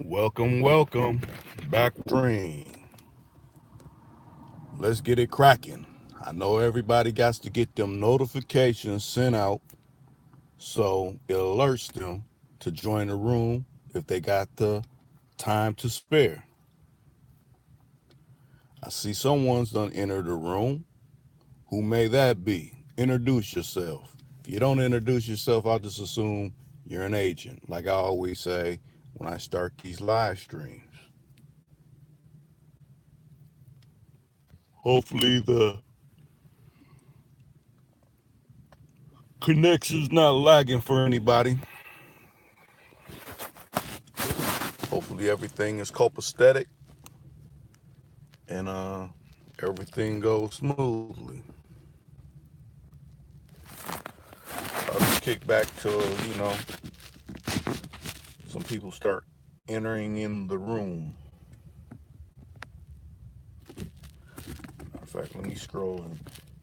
Welcome back stream. Let's get it cracking. I know everybody got to get them notifications sent out so it alerts them to join the room if they got the time to spare. I see someone's done entered the room. Who may that be? Introduce yourself. If you don't introduce yourself, I'll just assume you're an agent, like I always say when I start these live streams. Hopefully the connection's not lagging for anybody. Hopefully everything is copacetic and everything goes smoothly. I'll just kick back till some people start entering in the room. Matter of fact, let me scroll and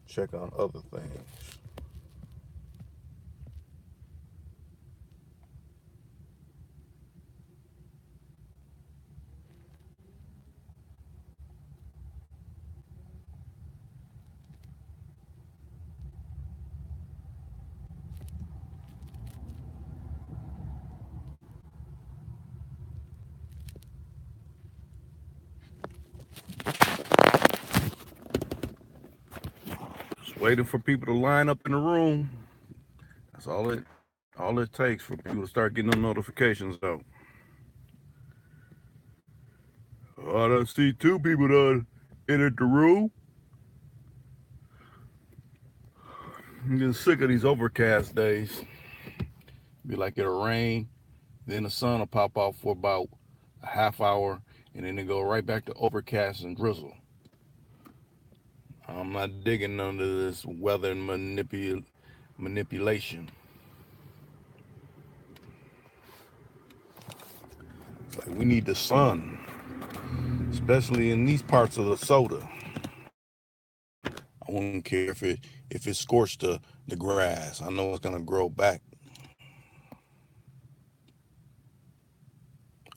check on other things. Just waiting for people to line up in the room. That's all it takes for people to start getting the notifications out. I see two people that entered the room. I'm getting sick of these overcast days. Be like it'll rain, then the sun will pop out for about a half hour, and then it go right back to overcast and drizzle. I'm not digging under this weather manipulation. It's like we need the sun, especially in these parts of the soda. I wouldn't care if it scorched the grass. I know it's gonna grow back.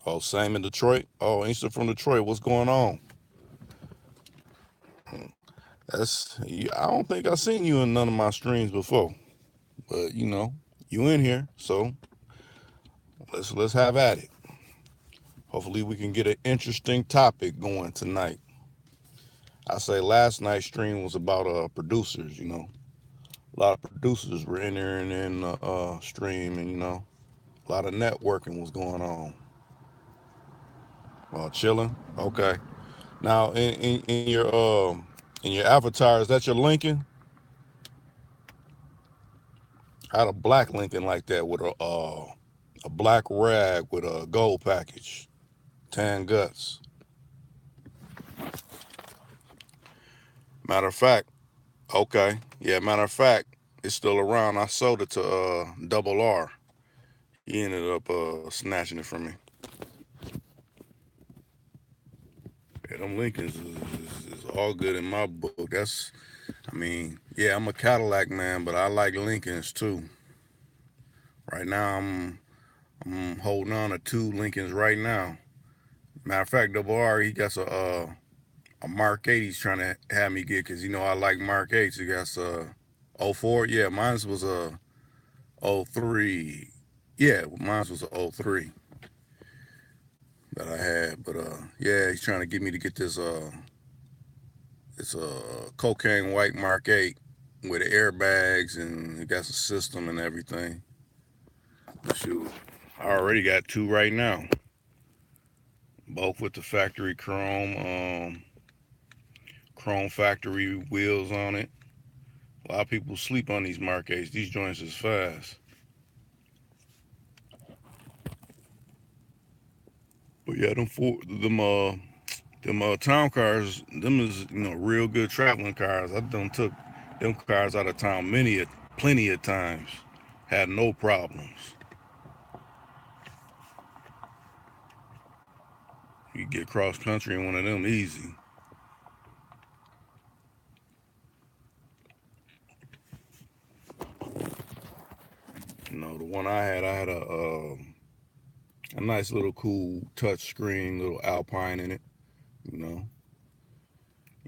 Oh, same in Detroit. Oh, Insta from Detroit. What's going on? That's I don't think I've seen you in none of my streams before, but you in here, so let's have at it. Hopefully we can get an interesting topic going tonight. I say last night's stream was about producers. A lot of producers were in there and in the stream, and a lot of networking was going on. Chilling. Okay. Now in your avatar, is that your Lincoln? I had a black Lincoln like that with a black rag with a gold package, tan guts. Matter of fact, okay, yeah. Matter of fact, it's still around. I sold it to Double R. He ended up snatching it from me. Yeah, them Lincolns is all good in my book. Yeah, I'm a Cadillac man, but I like Lincolns too. Right now, I'm holding on to two Lincolns right now. Matter of fact, Double R, he got a Mark 8 he's trying to have me get because I like Mark 8s. He got a 04. Yeah, mine was a 03. Yeah, mine was a 03 that I had. But yeah, he's trying to get me to get this it's a cocaine white Mark 8 with airbags and it got a system and everything. Shoot, I already got two right now. Both with the factory chrome factory wheels on it. A lot of people sleep on these Mark 8s. These joints is fast. But yeah, them town cars, them is real good traveling cars. I done took them cars out of town plenty of times. Had no problems. You get cross country in one of them easy. The one I had a nice little cool touch screen, little Alpine in it. You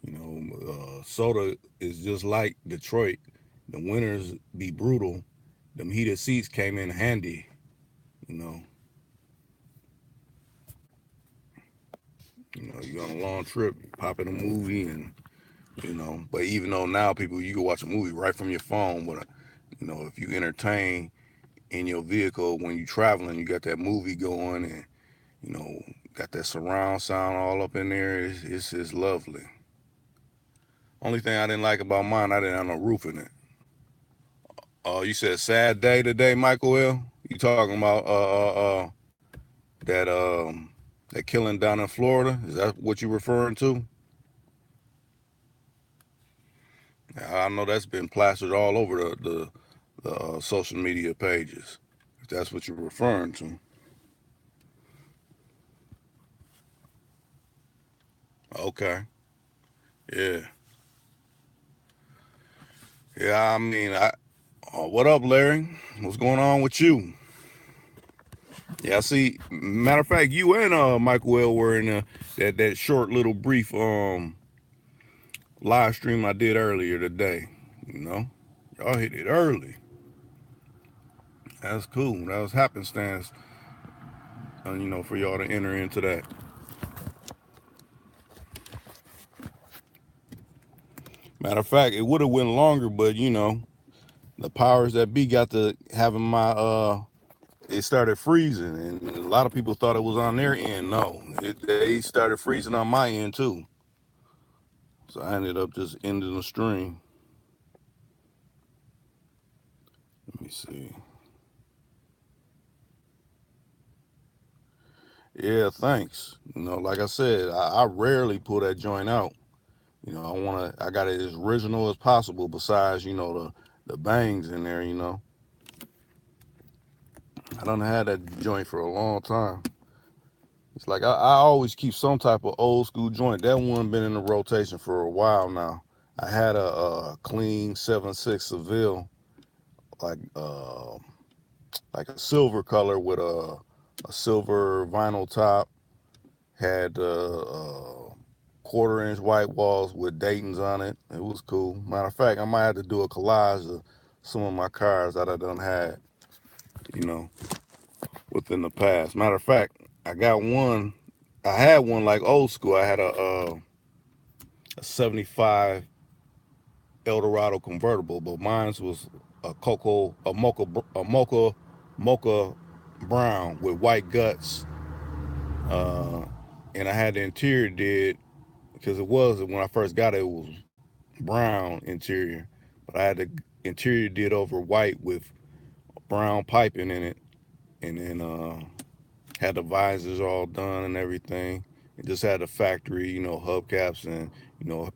know, soda is just like Detroit. The winters be brutal. Them heated seats came in handy. You know, you on a long trip, pop in a movie, and But even though now people, you can watch a movie right from your phone, but if you entertain in your vehicle when you're traveling, you got that movie going, and you know, got that surround sound all up in there. It's just lovely. Only thing I didn't like about mine, I didn't have no roof in it. Oh, you said sad day today, Michael L. You talking about that that killing down in Florida? Is that what you're referring to? I know that's been plastered all over the social media pages. If that's what you're referring to. Okay. Yeah. Yeah. I mean, what up, Larry? What's going on with you? Yeah. I see. Matter of fact, you and Michael L were in that short little brief live stream I did earlier today. You know, y'all hit it early. That's cool. That was happenstance. For y'all to enter into that. Matter of fact, it would have went longer, but the powers that be got to having my it started freezing, and a lot of people thought it was on their end. No, they started freezing on my end too. So I ended up just ending the stream. Let me see. Yeah, thanks. Like I said, I rarely pull that joint out. I got it as original as possible. Besides, the bangs in there. I don't have that joint for a long time. It's like I always keep some type of old school joint. That one been in the rotation for a while now. I had a clean 7.6 Seville, like like a silver color with a silver vinyl top. Had 1/4 inch white walls with Dayton's on it. It was cool. Matter of fact, I might have to do a collage of some of my cars that I done had, you know, within the past. Matter of fact, I got one. I had one like old school. I had a 75 Eldorado convertible, but mine was a mocha brown with white guts. Uh, and I had the interior did because it was when I first got it, it was brown interior, but I had the interior did over white with brown piping in it, and then had the visors all done and everything. It just had the factory, hubcaps, and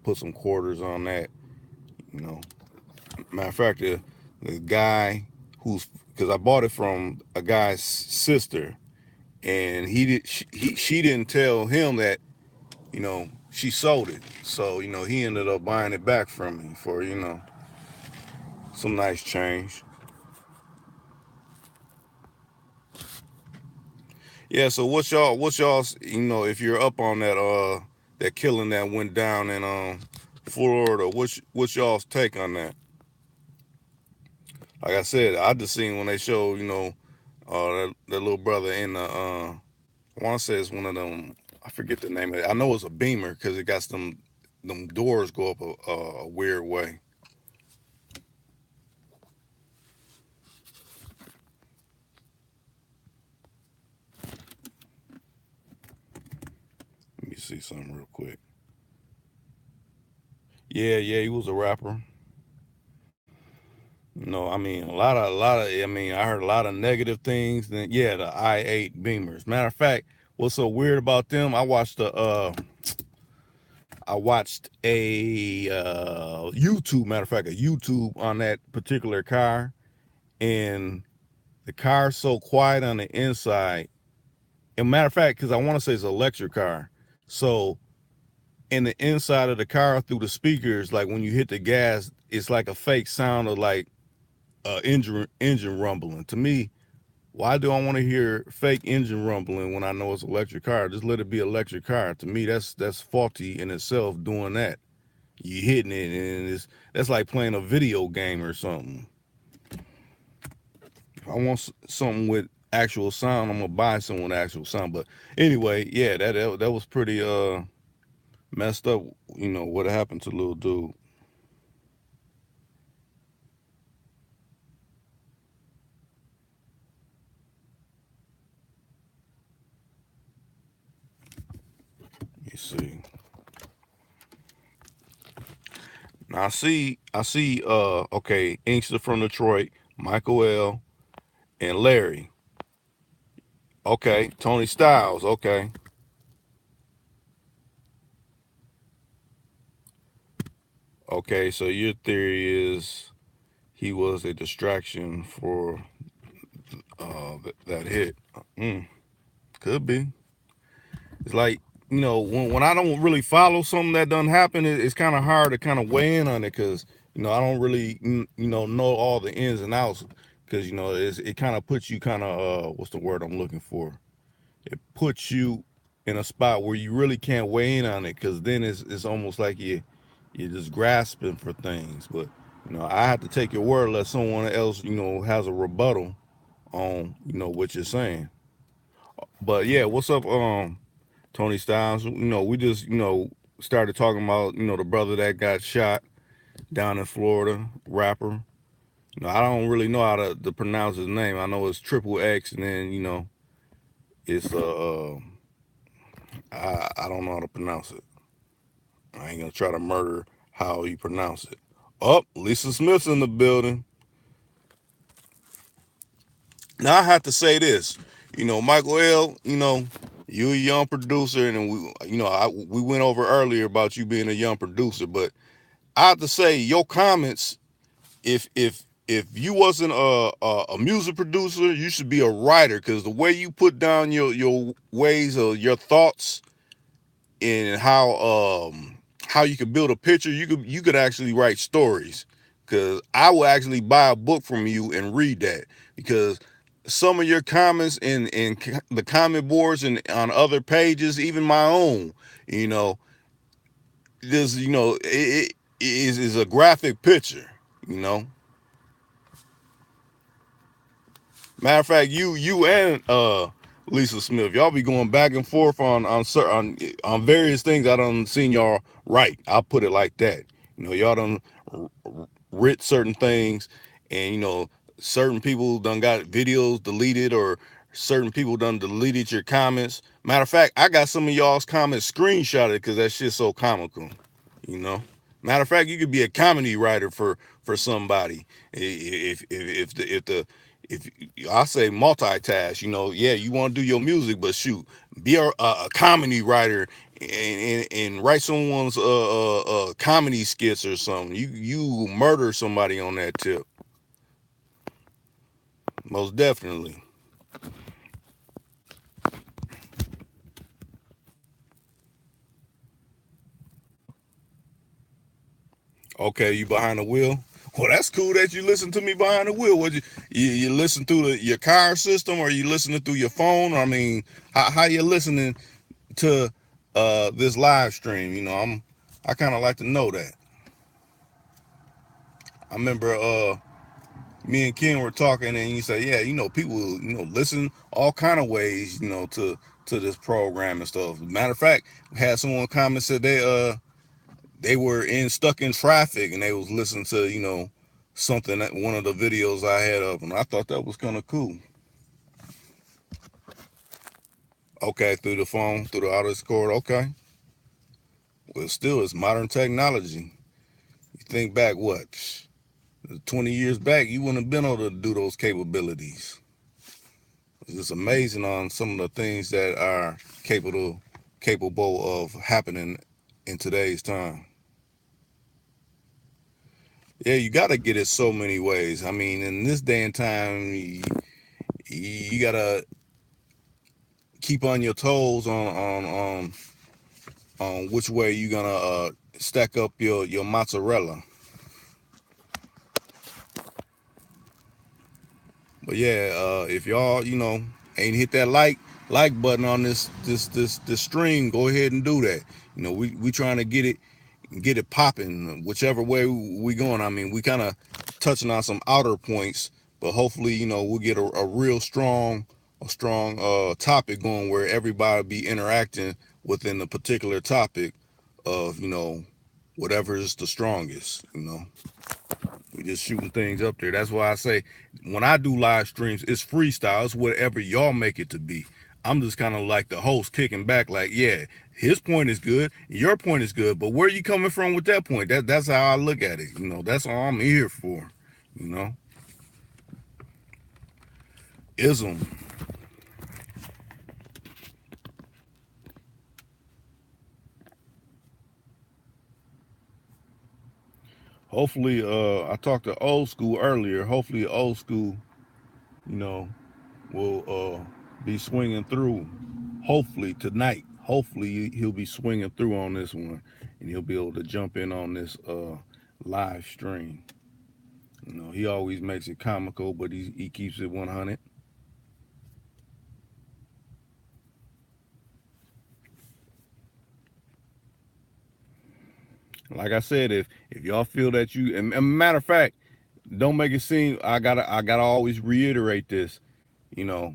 put some quarters on that. You know, Matter of fact, the guy who's because I bought it from a guy's sister, and she didn't tell him that she sold it. So he ended up buying it back from me for some nice change. Yeah. So what's y'all if you're up on that killing that went down in Florida, what's y'all's take on that? Like I said, I just seen when they showed that little brother in the I want to say it's one of them. I forget the name of it. I know it's a Beamer because it got them doors go up a weird way. Let me see something real quick. Yeah, yeah, he was a rapper. I mean I mean, I heard a lot of negative things. Then yeah, the i8 Beamers. Matter of fact, what's so weird about them? I watched a YouTube. Matter of fact, a YouTube on that particular car, and the car's so quiet on the inside. And matter of fact, because I want to say it's an electric car, so in the inside of the car through the speakers, like when you hit the gas, it's like a fake sound of like engine rumbling. To me, Why do I want to hear fake engine rumbling when I know it's electric car? Just let it be electric car. To me, that's faulty in itself. Doing that, you hitting it, and that's like playing a video game or something. If I want something with actual sound, I'm gonna buy something with actual sound. But anyway, yeah, that was pretty messed up. You know what happened to little dude. You see. Now I see okay, Inkster from Detroit, Michael L. and Larry. Okay, Tony Styles, okay. Okay, so your theory is he was a distraction for that hit. Mm, could be. It's like, when I don't really follow something that doesn't happen, it's kind of hard to kind of weigh in on it because, I don't really, know all the ins and outs because, it kind of puts you kind of, what's the word I'm looking for? It puts you in a spot where you really can't weigh in on it because then it's almost like you're just grasping for things. But, I have to take your word unless someone else, has a rebuttal on, what you're saying. But yeah, what's up, Tony Styles? We just, started talking about, the brother that got shot down in Florida, rapper. I don't really know how to pronounce his name. I know it's triple X, and then it's I don't know how to pronounce it. I ain't gonna try to murder how you pronounce it. Oh, Lisa Smith's in the building. Now I have to say this. Michael L. You a young producer, and we went over earlier about you being a young producer, but I have to say your comments. If you wasn't a music producer, you should be a writer because the way you put down your ways of your thoughts and how you could build a picture, you could actually write stories. Because I will actually buy a book from you and read that because some of your comments in the comment boards and on other pages, even my own, you know, this it is a graphic picture, you know. Matter of fact, you and Lisa Smith, y'all be going back and forth on various things. I done seen y'all write. I'll put it like that. Y'all done writ certain things, and certain people done got videos deleted, or certain people done deleted your comments. Matter of fact, I got some of y'all's comments screenshotted because that shit's so comical. You know. Matter of fact, you could be a comedy writer for somebody. If I say multitask, yeah, you want to do your music, but shoot, be a comedy writer and write someone's comedy skits or something. You murder somebody on that tip, most definitely. Okay, you behind the wheel. Well, that's cool that you listen to me behind the wheel. What you listen through your car system, or you listening through your phone? I mean, how you listening to this live stream? I kind of like to know that. I remember me and Ken were talking, and you say, yeah, people listen all kind of ways, to this program and stuff. Matter of fact, had someone comment said they were stuck in traffic and they was listening to something that one of the videos I had of, and I thought that was kind of cool. Okay, through the phone, through the auto Discord. Okay, well, still it's modern technology. You think back, what, 20 years back, you wouldn't have been able to do those capabilities. It's just amazing on some of the things that are capable of happening in today's time. Yeah, you got to get it so many ways. I mean, in this day and time, you gotta keep on your toes on which way you're gonna stack up your mozzarella. But yeah, if y'all, ain't hit that like button on this stream, go ahead and do that. We trying to get it popping, whichever way we going. I mean, we kind of touching on some outer points, but hopefully, we'll get a real strong topic going where everybody be interacting within the particular topic of whatever is the strongest. We just shooting things up there. That's why I say when I do live streams, it's freestyle. It's whatever y'all make it to be. I'm just kind of like the host kicking back, like, yeah, his point is good, your point is good, but where you coming from with that point? That's how I look at it. That's all I'm here for. You know, ism. Hopefully, I talked to old school earlier. Hopefully, old school, you know, will be swinging through. Hopefully tonight. Hopefully he'll be swinging through on this one, and he'll be able to jump in on this live stream. He always makes it comical, but he keeps it 100. Like I said, if y'all feel that and matter of fact, don't make it seem I gotta always reiterate this. You know,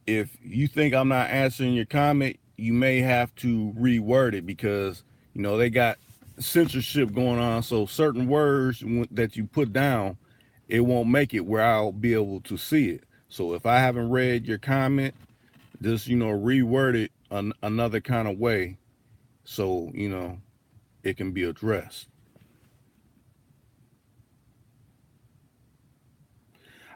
if you think I'm not answering your comment, you may have to reword it because they got censorship going on. So certain words that you put down, it won't make it where I'll be able to see it. So if I haven't read your comment, just reword it another kind of way, so it can be addressed.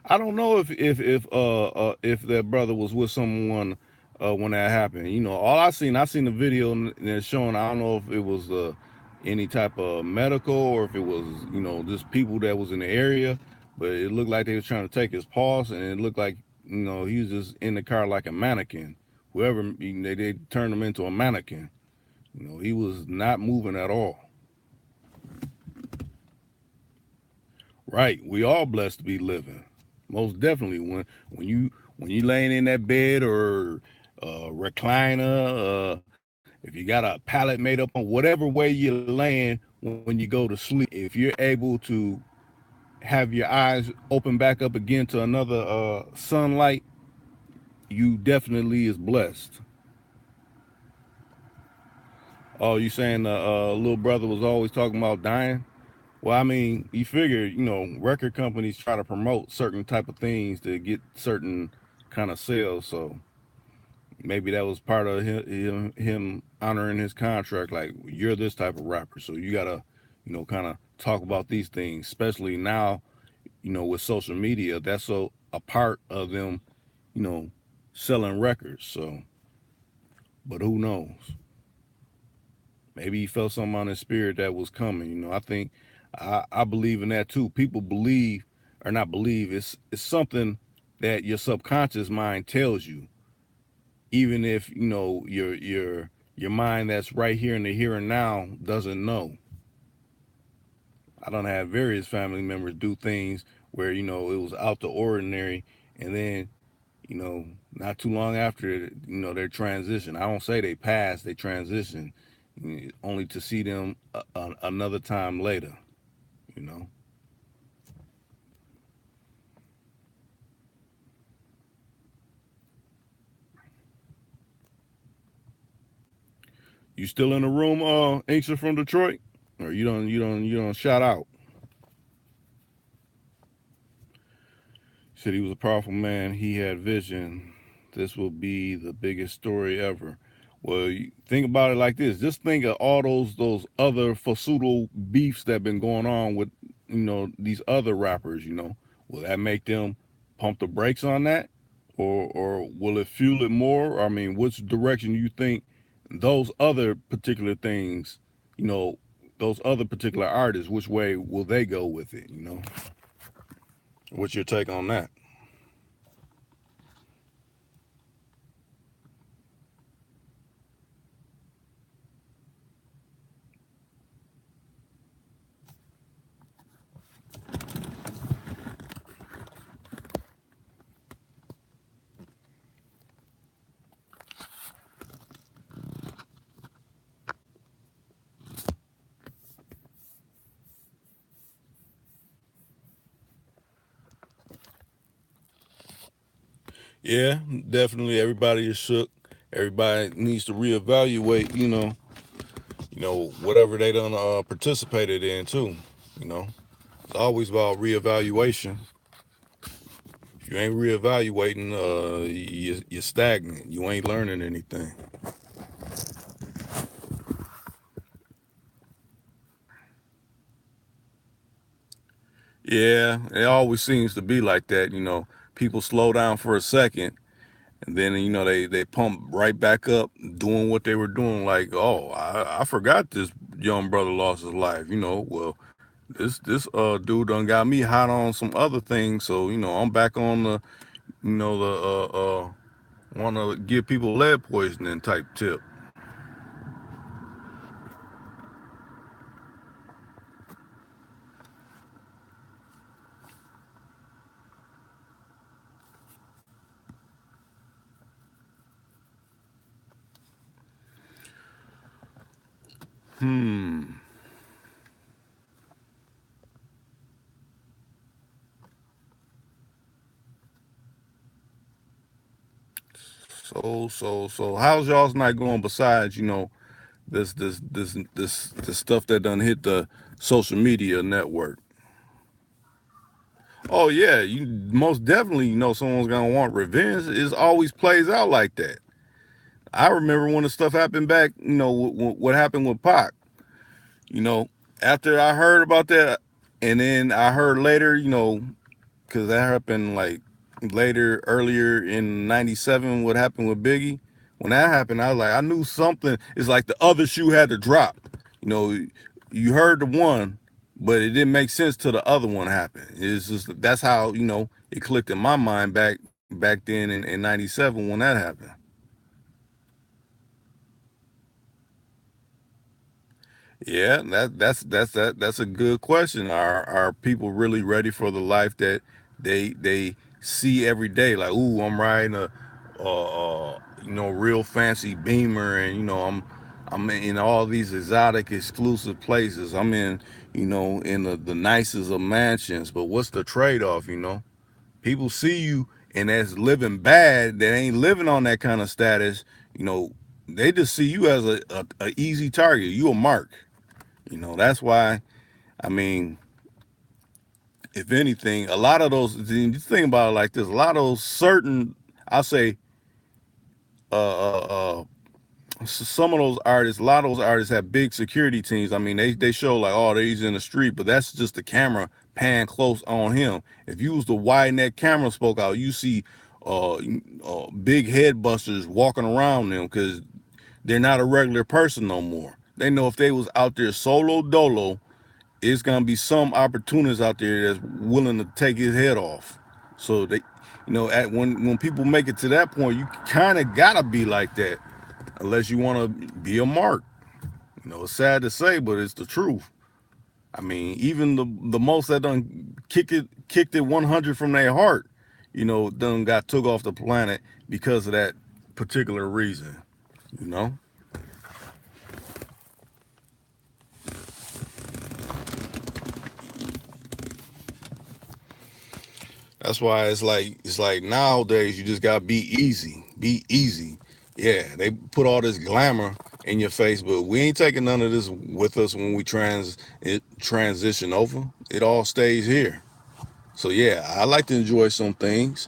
I don't know if that brother was with someone when that happened. All I seen the video and it's showing. I don't know if it was any type of medical or if it was just people that was in the area, but it looked like they was trying to take his pulse, and it looked like he was just in the car like a mannequin. Whoever they turned him into a mannequin. He was not moving at all. Right. We all blessed to be living. Most definitely. When you laying in that bed or recliner, if you got a pallet made up on whatever way you're laying when you go to sleep, if you're able to have your eyes open back up again to another sunlight, you definitely is blessed. Oh, you saying the little brother was always talking about dying? Well, I mean, you figure, record companies try to promote certain type of things to get certain kind of sales. So maybe that was part of him honoring his contract. Like, you're this type of rapper, so you gotta, kind of talk about these things. Especially now, with social media, that's a part of them, you know, selling records. So, but who knows? Maybe he felt something on his spirit that was coming. I think I believe in that too. People believe or not believe. It's something that your subconscious mind tells you, even if your mind that's right here in the here and now doesn't know. I don't have various family members do things where it was out the ordinary, and then not too long after their transition. I don't say they passed, they transition, only to see them another time later. You know, you still in the room, Inkster from Detroit, or you don't shout out. Said he was a powerful man. He had vision. This will be the biggest story ever. Well, you think about it like this. Just think of all those other pseudo beefs that been going on with these other rappers. Will that make them pump the brakes on that, or will it fuel it more? I mean, which direction do you think those other particular things, you know, those other particular artists, which way will they go with it? What's your take on that? Yeah, definitely. Everybody is shook. Everybody needs to reevaluate. Whatever they done participated in too. You know, it's always about reevaluation. If you ain't reevaluating, you're stagnant. You ain't learning anything. Yeah, it always seems to be like that. People slow down for a second, and then they pump right back up, doing what they were doing. Like, oh, I forgot this young brother lost his life. Well, this dude done got me hot on some other things, so I'm back on the want to give people lead poisoning type tip. Hmm. So how's y'all's night going? Besides, this stuff that done hit the social media network. Oh yeah, you most definitely someone's gonna want revenge. It always plays out like that. I remember when the stuff happened back, what happened with Pac. You know, After I heard about that, and then I heard later, because that happened like later, earlier in '97. What happened with Biggie? When that happened, I was like, I knew something. It's like the other shoe had to drop. You know, you heard the one, but it didn't make sense till the other one happened. It's just that's how it clicked in my mind back then in '97 when that happened. Yeah, that's a good question. Are people really ready for the life that they see every day? Like, ooh, I'm riding a real fancy Beamer, and I'm in all these exotic, exclusive places. I'm in the nicest of mansions. But what's the trade off? People see you and that's living bad. That ain't living on that kind of status. You know, they just see you as a easy target. You a mark. That's why, I mean, if anything, a lot of those, you think about it like this, a lot of those certain, I'll say, uh, uh, some of those artists, a lot of those artists have big security teams. I mean, they show like, oh, he's in the street, but that's just the camera pan close on him. If you was to widen that camera spoke out, you see big head busters walking around them because they're not a regular person no more. They know if they was out there solo dolo, it's gonna be some opportunists out there that's willing to take his head off. So they, at when people make it to that point, you kind of gotta be like that, unless you want to be a mark. It's sad to say, but it's the truth. I mean, even the most that done kicked it 100 from their heart, done got took off the planet because of that particular reason. You know. That's why it's like nowadays you just gotta be easy. Be easy. Yeah, they put all this glamour in your face, but we ain't taking none of this with us when we transition over. It all stays here. So yeah, I like to enjoy some things,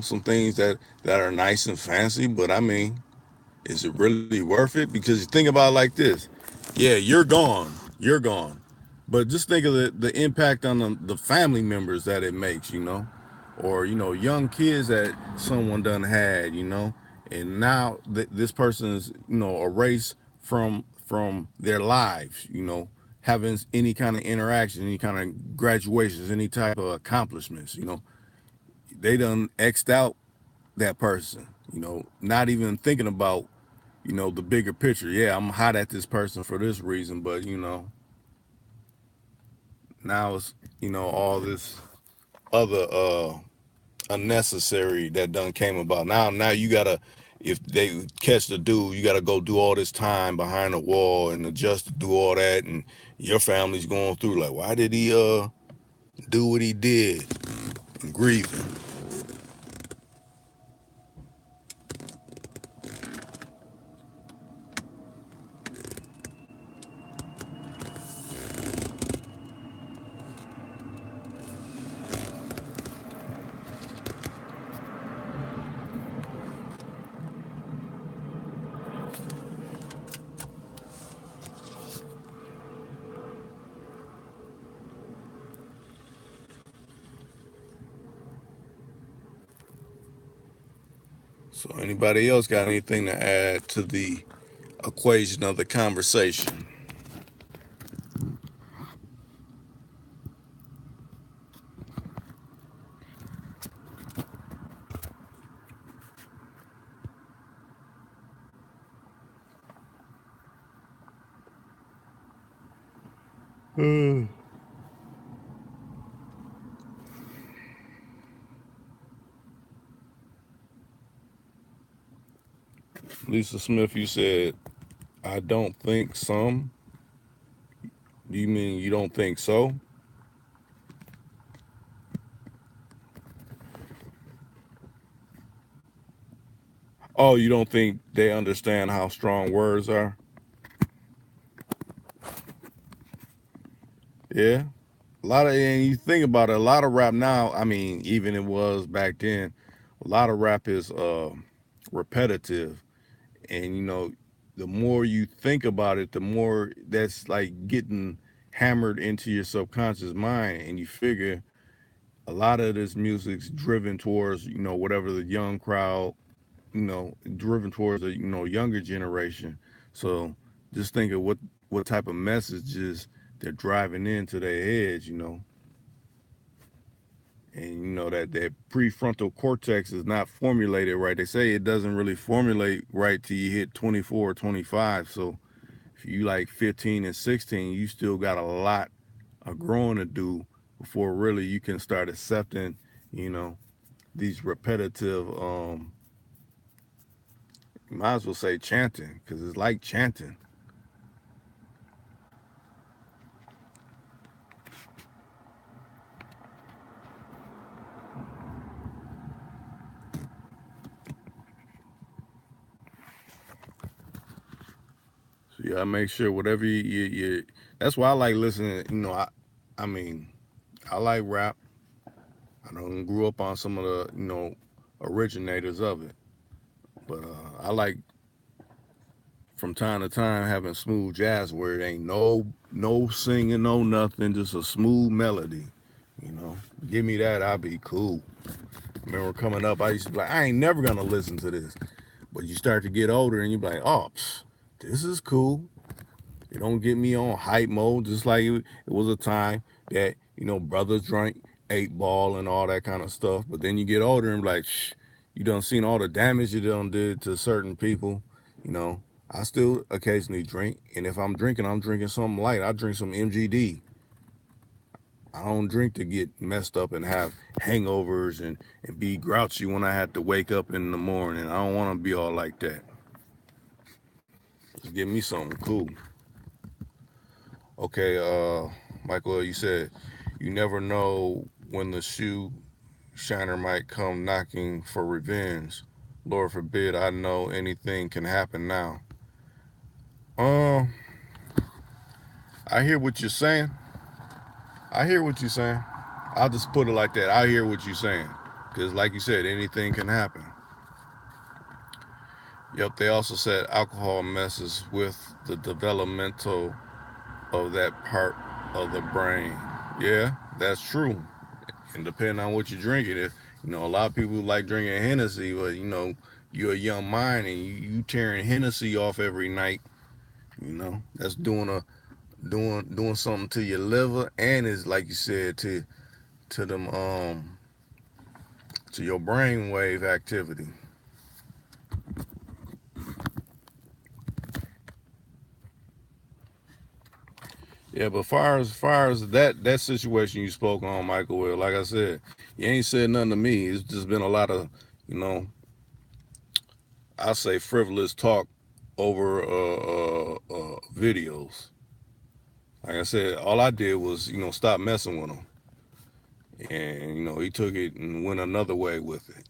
some things that are nice and fancy, but I mean, is it really worth it? Because you think about it like this. Yeah, you're gone. You're gone. But just think of the impact on the family members that it makes, or, young kids that someone done had, and now this person is, erased from their lives, having any kind of interaction, any kind of graduations, any type of accomplishments, they done xed out that person, not even thinking about the bigger picture. Yeah, I'm hot at this person for this reason, but now it's all this other unnecessary that done came about. Now you gotta, if they catch the dude, you gotta go do all this time behind the wall and adjust to do all that, and your family's going through like, why did he do what he did? And grieving. So anybody else got anything to add to the equation of the conversation? Lisa Smith, you said, I don't think some. Do you mean you don't think so? Oh, you don't think they understand how strong words are? Yeah. A lot of, and you think about it, a lot of rap now, I mean, even it was back then, a lot of rap is repetitive. And, the more you think about it, the more that's like getting hammered into your subconscious mind. And you figure a lot of this music's driven towards, whatever the young crowd, driven towards the, younger generation. So just think of what type of messages they're driving into their heads. And that prefrontal cortex is not formulated right. They say it doesn't really formulate right till you hit 24 or 25. So if you like 15 and 16, you still got a lot of growing to do before really you can start accepting, you know, these repetitive, you might as well say chanting, because it's like chanting. So you gotta make sure whatever that's why I like listening. I mean, I like rap. I don't grew up on some of the originators of it, but I like from time to time having smooth jazz where it ain't no singing, no nothing, just a smooth melody. You know, give me that, I'll be cool. I remember coming up, I used to be like, I ain't never gonna listen to this. But you start to get older and you be like, oh, this is cool. It don't get me on hype mode. Just like it was a time that brothers drank 8 ball and all that kind of stuff. But then you get older and be like, you done seen all the damage you done did to certain people. You know, I still occasionally drink, and if I'm drinking something light. I drink some MGD. I don't drink to get messed up and have hangovers and be grouchy when I have to wake up in the morning. I don't want to be all like that. Just give me something cool. Okay, Michael, you said you never know when the shoe shiner might come knocking for revenge. Lord forbid, I know anything can happen now. Um, I hear what you're saying. I hear what you're saying. I'll just put it like that. I hear what you're saying. Because, like you said, anything can happen. Yep, they also said alcohol messes with the developmental of that part of the brain. Yeah, that's true. And depending on what you're drinking, if a lot of people like drinking Hennessy, but you're a young mind and you tearing Hennessy off every night, that's doing something to your liver and is like you said to them to your brain wave activity. Yeah, but far as that situation you spoke on, Michael, well, like I said, you ain't said nothing to me. It's just been a lot of, you know, I say frivolous talk over videos. Like I said, all I did was, stop messing with him, and he took it and went another way with it.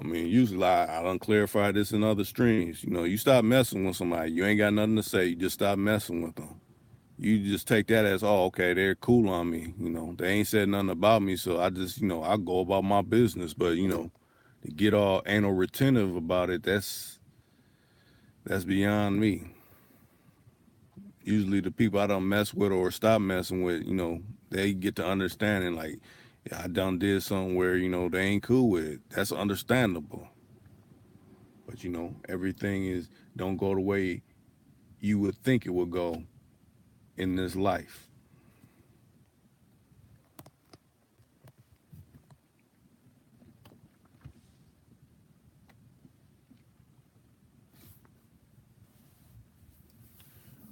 I mean, usually I don't clarify this in other streams. You stop messing with somebody, you ain't got nothing to say. You just stop messing with them. You just take that as, oh, okay, they're cool on me. They ain't said nothing about me, so I just, I go about my business. But to get all anal retentive about it, that's beyond me. Usually, the people I don't mess with or stop messing with, they get to understanding like I done did something where, they ain't cool with it. That's understandable. But everything is don't go the way you would think it would go in this life.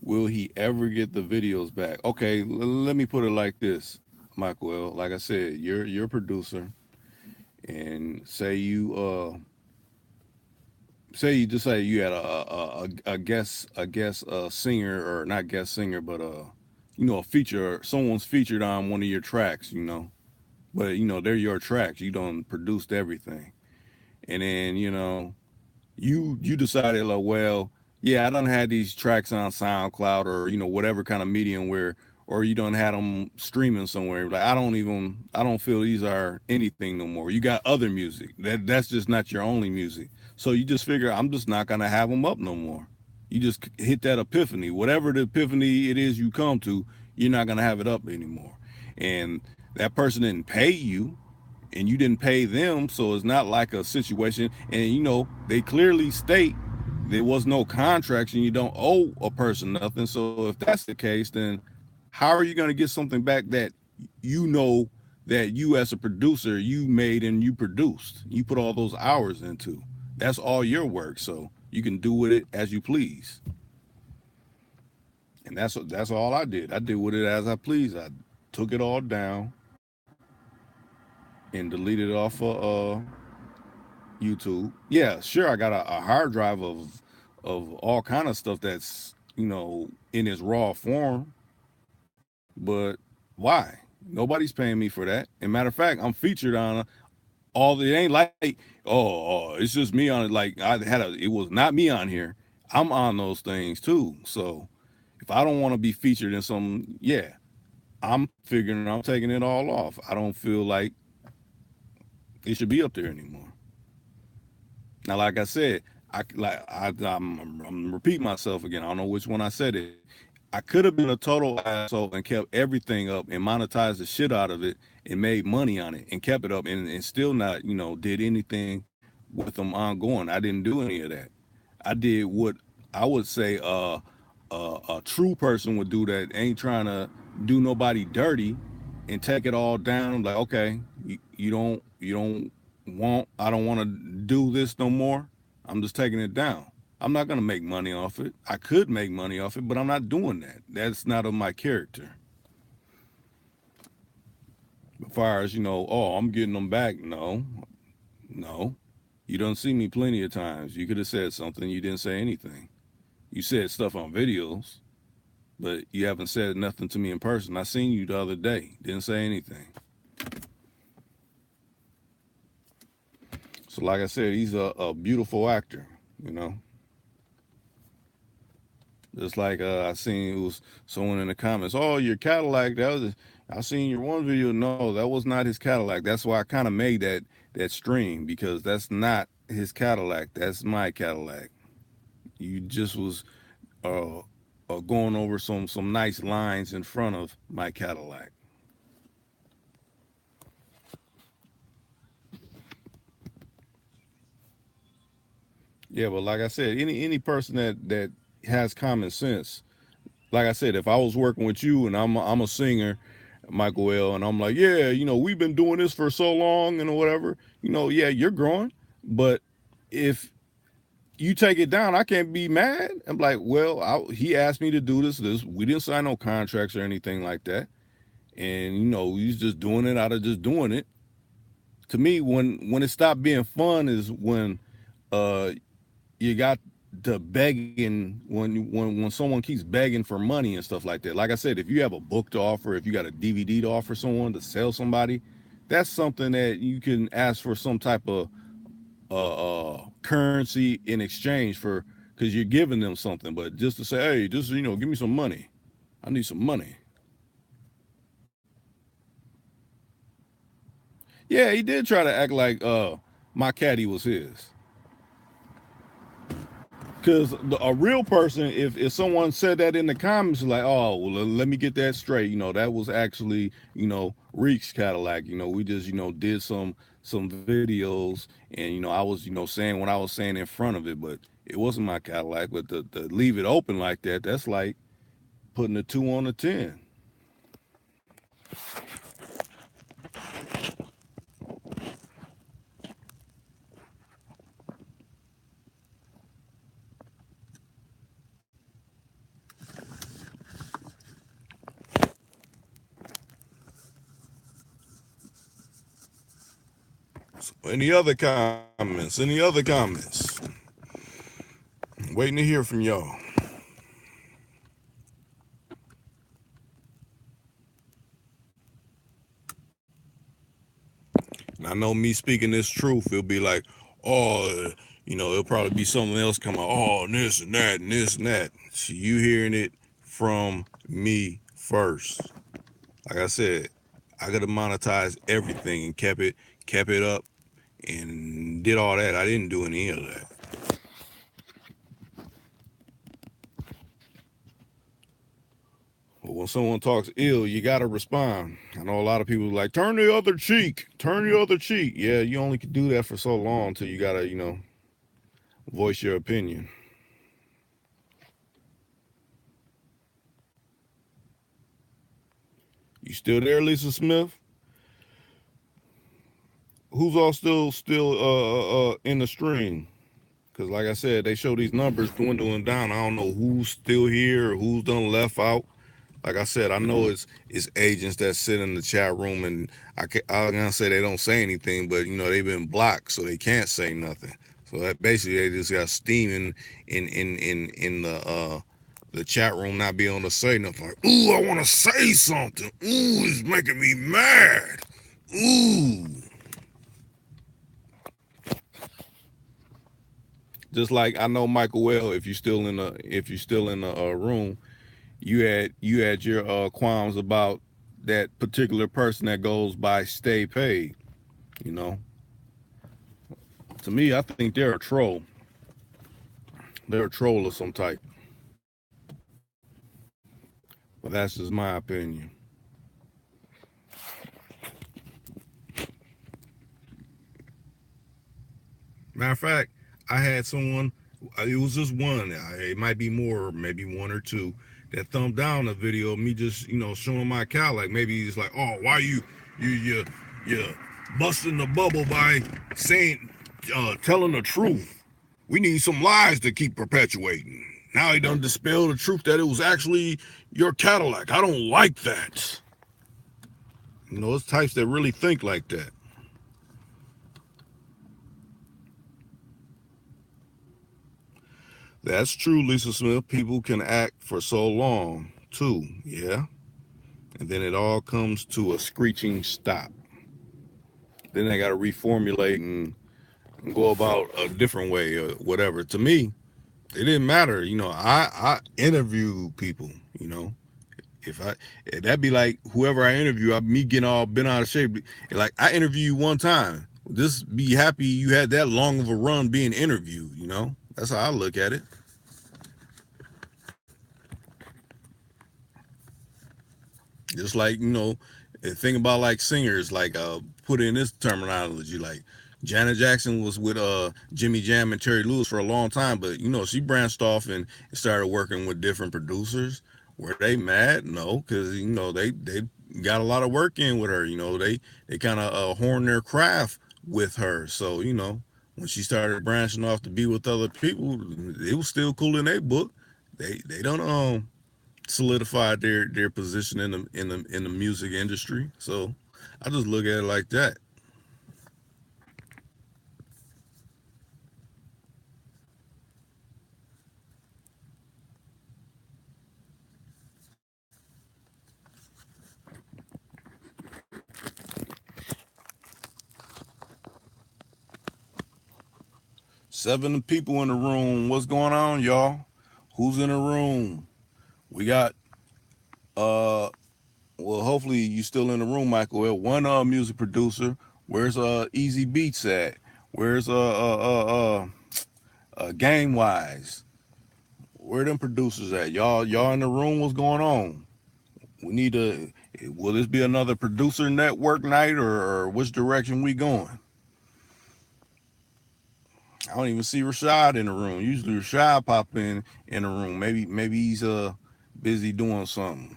Will he ever get the videos back? Okay, let me put it like this, Michael. Like I said, you're a producer, and say you just say you had a guest singer, or not guest singer, but a feature, someone's featured on one of your tracks, but they're your tracks. You don't produced everything, and then you decided, like, well, yeah, I done had these tracks on SoundCloud, or whatever kind of medium where, or you done had them streaming somewhere. Like, I don't feel these are anything no more. You got other music that's just not your only music. So you just figure, I'm just not gonna have them up no more. You just hit that epiphany, whatever the epiphany it is you come to, you're not gonna have it up anymore. And that person didn't pay you, and you didn't pay them, so it's not like a situation. And they clearly state there was no contracts, and you don't owe a person nothing. So if that's the case, then how are you going to get something back that you know that you, as a producer, you made and you produced, you put all those hours into? That's all your work, so you can do with it as you please. And that's all I did. I did with it as I please. I took it all down and deleted it off of YouTube. Yeah, sure. I got a hard drive of all kind of stuff that's in its raw form. But why? Nobody's paying me for that. And matter of fact, I'm featured on all. It ain't like, oh, it's just me on it. Like, it was not me on here. I'm on those things too. So if I don't want to be featured in some, yeah, I'm figuring I'm taking it all off. I don't feel like it should be up there anymore. Now, like I said, I'm repeating myself again. I don't know which one I said it. I could have been a total asshole and kept everything up and monetized the shit out of it and made money on it and kept it up, and still not, did anything with them ongoing. I didn't do any of that. I did what I would say a true person would do, that ain't trying to do nobody dirty, and take it all down. Like, okay, you don't I don't want to do this no more. I'm just taking it down. I'm not gonna make money off it. I could make money off it, but I'm not doing that. That's not of my character. As far as, oh, I'm getting them back. No, no. You don't see me plenty of times. You could have said something. You didn't say anything. You said stuff on videos, but you haven't said nothing to me in person. I seen you the other day. Didn't say anything. So like I said, he's a beautiful actor, you know. Just like I seen, it was someone in the comments, oh, your Cadillac, I seen your one video. No, that was not his Cadillac. That's why I kind of made that stream, because that's not his Cadillac. That's my Cadillac. You just was uh, going over some nice lines in front of my Cadillac. Yeah, but like I said, any person that has common sense, like I said, if I was working with you and I'm a singer, Michael L, and I'm like, yeah, we've been doing this for so long and whatever, yeah, you're growing, but if you take it down, I can't be mad. I'm like, well, he asked me to do this. We didn't sign no contracts or anything like that, and he's just doing it out of just doing it. To me, when it stopped being fun is when uh you got to begging, when someone keeps begging for money and stuff like that. Like I said, if you have a book to offer, if you got a DVD to offer someone to sell somebody, that's something that you can ask for some type of currency in exchange for, because you're giving them something. But just to say, hey, just give me some money. I need some money. Yeah, he did try to act like my caddy was his. Because a real person, if someone said that in the comments, like, oh, well, let me get that straight, that was actually, Reek's Cadillac. We just did some videos, and I was saying what I was saying in front of it, but it wasn't my Cadillac. But to leave it open like that, that's like putting a 2 on a 10. So any other comments? Any other comments? Waiting to hear from y'all. And I know me speaking this truth, it'll be like, oh, it'll probably be something else coming. Oh, and this and that and this and that. So you hearing it from me first. Like I said, I could have monetized everything and kept it up and did all that. I didn't do any of that. But when someone talks ill, you gotta respond. I know a lot of people like, turn the other cheek, turn the other cheek. Yeah, you only can do that for so long until you gotta, voice your opinion. You still there, Lisa Smith? Who's all still in the stream? Because like I said, they show these numbers dwindling down. I don't know who's still here or who's done left out. Like I said, I know it's agents that sit in the chat room, and I'm gonna say they don't say anything, but they've been blocked, so they can't say nothing. So that basically they just got steaming in the chat room, not being able to say nothing. Like, ooh, I want to say something. Ooh, it's making me mad. Ooh. Just like I know Michael well, if you're still in the room, you had your qualms about that particular person that goes by Stay Paid. You know, to me, I think they're a troll. They're a troll of some type. But that's just my opinion. Matter of fact, I had someone. It was just one. It might be more, maybe one or two that thumbed down a video of me just showing my cow. Like maybe he's like, oh, why you busting the bubble by saying telling the truth. We need some lies to keep perpetuating. Now he done dispel the truth that it was actually your Cadillac. I don't like that. It's types that really think like that. That's true, Lisa Smith. People can act for so long, too. Yeah. And then it all comes to a screeching stop. Then they got to reformulate and go about a different way or whatever. To me, it didn't matter. I interview people, if that'd be like whoever I interview, me getting all bent out of shape. Like I interview you one time. Just be happy you had that long of a run being interviewed, That's how I look at it. Just like, think about like singers, like put in this terminology, like Janet Jackson was with Jimmy Jam and Terry Lewis for a long time, but she branched off and started working with different producers. Were they mad? No, because they got a lot of work in with her. They kind of honed their craft with her. So when she started branching off to be with other people, it was still cool in their book. They don't solidified their position in the music industry. So I just look at it like that. 7 people in the room. What's going on, y'all? Who's in the room? We got well, hopefully you still in the room, Michael. One music producer. Where's Easy Beats at? Where's Game Wise? Where them producers at? Y'all in the room? What's going on? We need to. Will this be another producer network night, or which direction we going? I don't even see Rashad in the room. Usually Rashad pop in the room. Maybe he's busy doing something.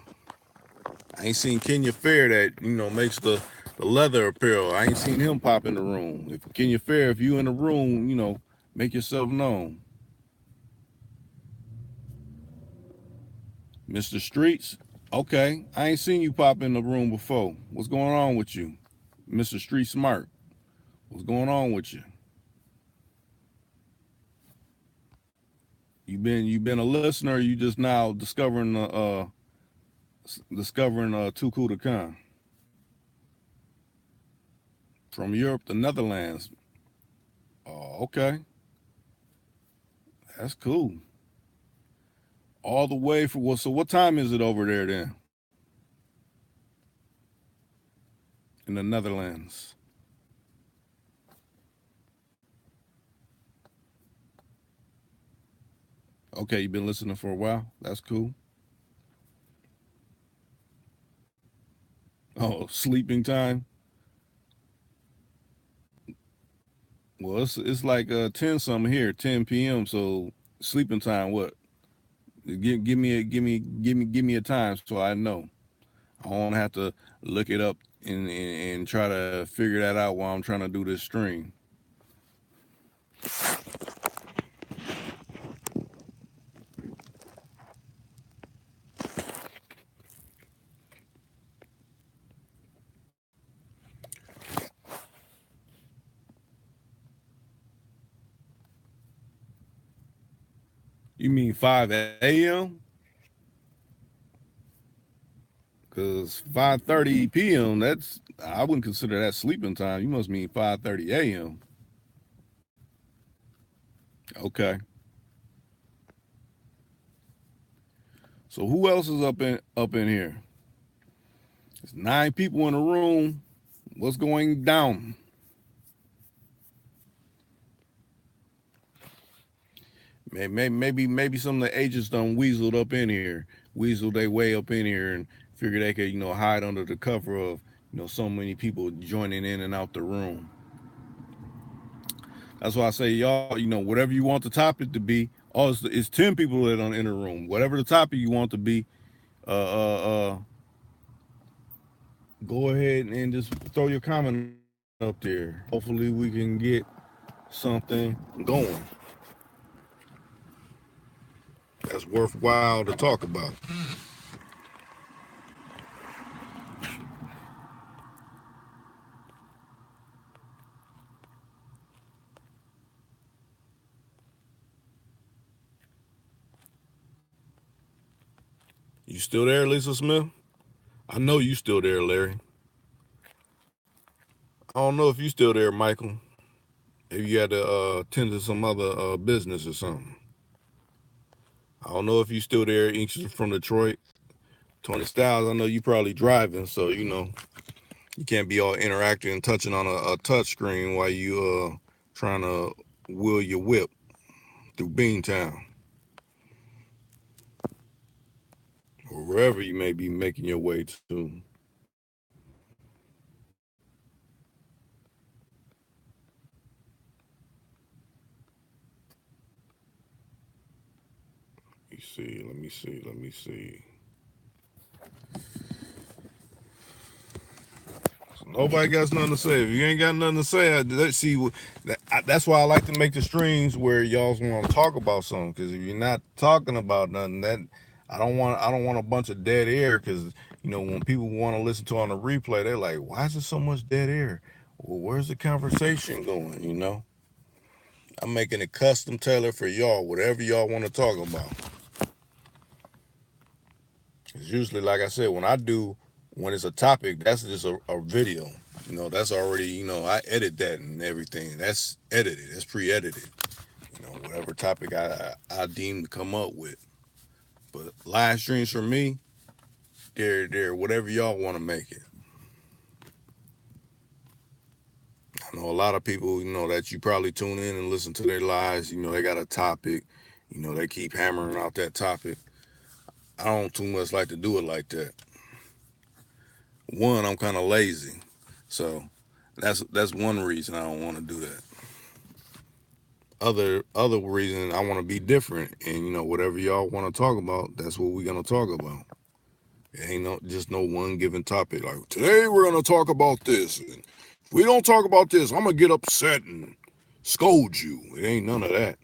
I ain't seen Kenya Fair that makes the leather apparel. I ain't seen him pop in the room. If Kenya Fair, if you in the room, make yourself known. Mr. Streets, okay. I ain't seen you pop in the room before. What's going on with you? Mr. Street Smart, what's going on with you? You been a listener, or you just now discovering TooCool2Khan from Europe, the Netherlands. Oh, okay. That's cool. All the way for what? So what time is it over there then? In the Netherlands. Okay, you've been listening for a while. That's cool. Oh, sleeping time. Well, it's like 10 something here, 10 p.m. So sleeping time. What? Give me a time so I know. I don't have to look it up and try to figure that out while I'm trying to do this stream. You mean 5 a.m.? Because 5:30 p.m. That's I wouldn't consider that sleeping time. You must mean 5:30 a.m. Okay. So who else is up in here? There's 9 people in the room. What's going down? Maybe some of the agents done weaseled up in here, weaseled their way up in here, and figured they could hide under the cover of so many people joining in and out the room. That's why I say y'all, whatever you want the topic to be. Oh, it's 10 people that are in the room. Whatever the topic you want to be, uh, uh, uh, go ahead and just throw your comment up there. Hopefully, we can get something going that's worthwhile to talk about. You still there, Lisa Smith? I know you still there, Larry. I don't know if you still there, Michael. Maybe you had to tend to some other business or something. I don't know if you still there, Inches from Detroit. Tony Styles, I know you probably driving, so you can't be all interacting and touching on a touch screen while you trying to wheel your whip through Beantown or wherever you may be making your way to. Let me see. Nobody got nothing to say. If you ain't got nothing to say, let's see. That's why I like to make the streams where y'all want to talk about something. Because if you're not talking about nothing, that I don't want a bunch of dead air. Because when people want to listen to on the replay, they're like, "Why is there so much dead air? Well, where's the conversation going?" I'm making it custom tailored for y'all, whatever y'all want to talk about. Because usually, like I said, when it's a topic, that's just a video. That's already, I edit that and everything. That's edited. That's pre-edited. Whatever topic I deem to come up with. But live streams for me, they're whatever y'all want to make it. I know a lot of people, that you probably tune in and listen to their lives. They got a topic. They keep hammering out that topic. I don't too much like to do it like that. one, I'm kind of lazy, so that's one reason I don't want to do that. Other reason I want to be different, and whatever y'all want to talk about, that's what we're gonna talk about. It ain't just no one given topic. Like today we're gonna talk about this. And if we don't talk about this, I'm gonna get upset and scold you. It ain't none of that.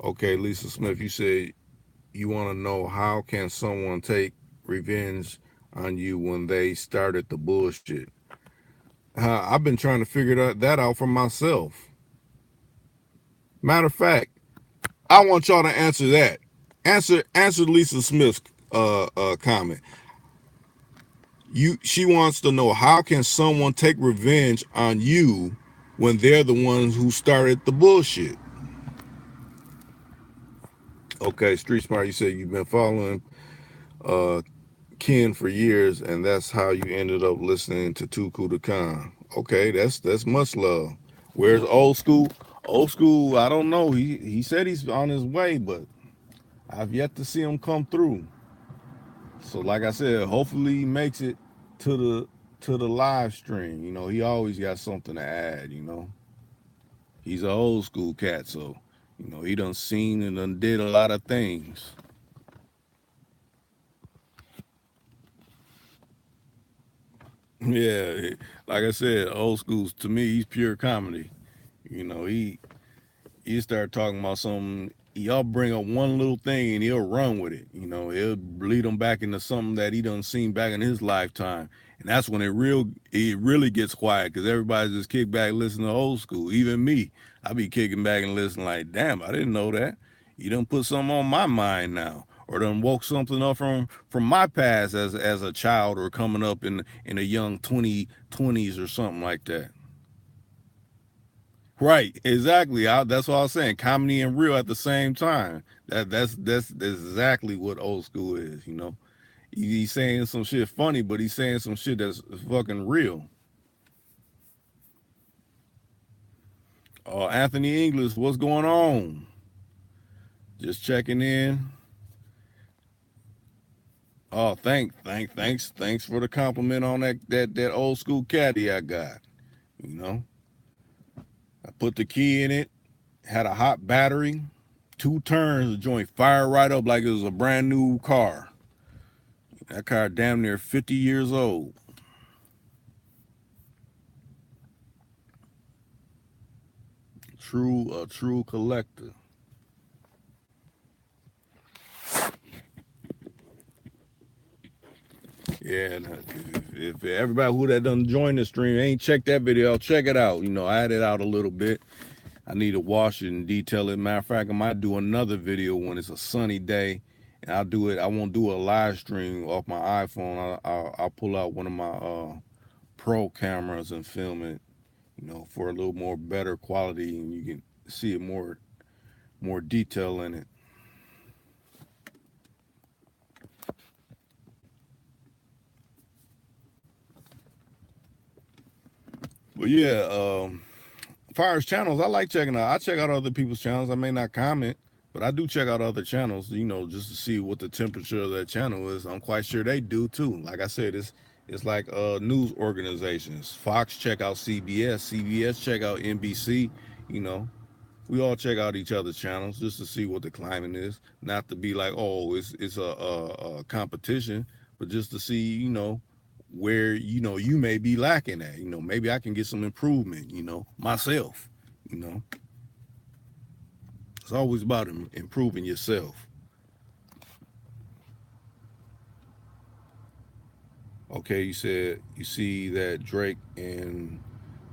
Okay, Lisa Smith, you said you want to know how can someone take revenge on you when they started the bullshit. I've been trying to figure that out for myself. Matter of fact, I want y'all to answer that. Answer Lisa Smith's comment. She wants to know how can someone take revenge on you when they're the ones who started the bullshit. Okay, Street Smart, you said you've been following uh Ken for years, and that's how you ended up listening to TooCool2Khan. Okay, that's much love. Where's old school? Old school, I don't know. He said he's on his way, but I've yet to see him come through. So like I said, hopefully he makes it to the live stream. He always got something to add. He's an old school cat, so he done seen and done did a lot of things. Yeah, like I said, old schools to me, he's pure comedy. He start talking about something. Y'all bring up one little thing and he'll run with it. He'll lead them back into something that he done seen back in his lifetime, and that's when it really gets quiet because everybody just kick back, listen to old school. Even me, I be kicking back and listening like, damn, I didn't know that. You done put something on my mind now, or done woke something up from my past as a child or coming up in a young 20s or something like that. Right, exactly. That's what I was saying. Comedy and real at the same time. That's exactly what old school is. He's saying some shit funny, but he's saying some shit that's fucking real. Anthony English, what's going on? Just checking in. Oh, thanks for the compliment on that old school caddy I got. You know, I put the key in it, had a hot battery, 2 turns, the joint fired right up like it was a brand new car. That car damn near 50 years old. A true collector. Yeah, and if everybody who that done join the stream ain't checked that video, check it out. I added out a little bit. I need to wash it and detail it. Matter of fact, I might do another video when it's a sunny day, and I'll do it. I won't do a live stream off my iPhone. I'll pull out one of my pro cameras and film it, for a little more better quality, and you can see it more detail in it. But yeah, as far as channels, I like checking out. I check out other people's channels. I may not comment, but I do check out other channels, just to see what the temperature of that channel is. I'm quite sure they do too. Like I said, it's like news organizations. Fox check out CBS, CBS check out NBC. You know, we all check out each other's channels just to see what the climate is. Not to be like, oh, it's a competition, but just to see, where you may be lacking at. Maybe I can get some improvement. Myself. You know, it's always about improving yourself. Okay, you said you see that Drake and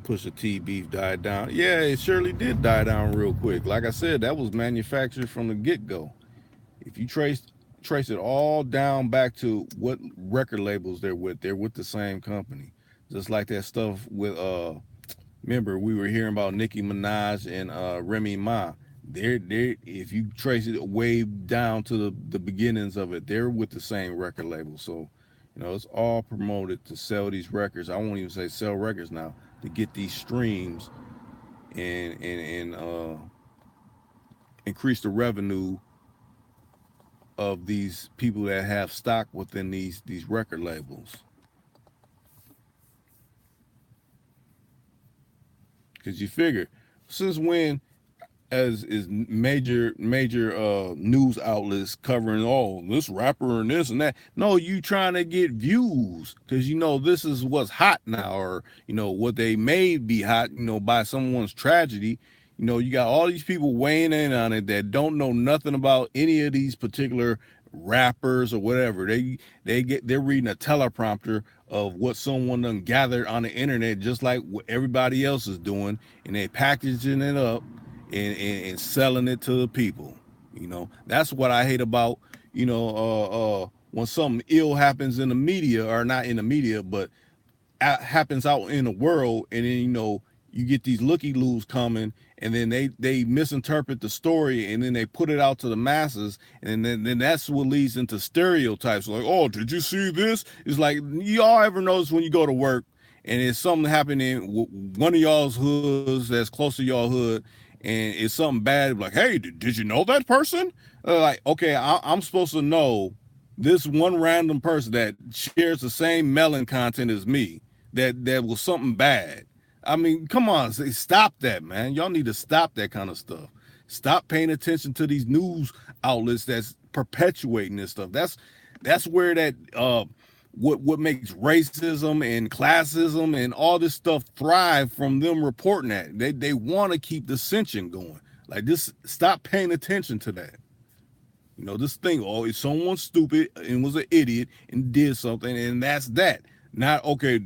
Pusha T beef died down. Yeah, it surely did die down real quick. Like I said, that was manufactured from the get go. If you trace it all down back to what record labels they're with the same company. Just like that stuff with remember we were hearing about Nicki Minaj and Remy Ma. They're if you trace it way down to the beginnings of it, they're with the same record label. So, it's all promoted to sell these records. I won't even say sell records now, to get these streams and increase the revenue of these people that have stock within these record labels. Because you figure, since when as is major news outlets covering this rapper and this and that. No, you trying to get views because this is what's hot now, or what they may be hot, by someone's tragedy. You got all these people weighing in on it that don't know nothing about any of these particular rappers or whatever. They're reading a teleprompter of what someone done gathered on the internet, just like what everybody else is doing, and they packaging it up and selling it to the people. That's what I hate about when something ill happens in the media, or not in the media, but happens out in the world, and then you get these looky loos coming, and then they misinterpret the story, and then they put it out to the masses, and then that's what leads into stereotypes, like, oh, did you see this? It's like, y'all ever notice when you go to work and it's something happening one of y'all's hoods that's close to y'all hood, and it's something bad, like, hey, did you know that person? Like, okay, I'm supposed to know this one random person that shares the same melon content as me, that was something bad. I mean, come on, stop that, man. Y'all need to stop that kind of stuff. Stop paying attention to these news outlets that's perpetuating this stuff. That's where that what makes racism and classism and all this stuff thrive, from them reporting that. They want to keep dissension going. Like, this, stop paying attention to that. This thing, oh, if someone's stupid and was an idiot and did something, and that's that. Not, okay,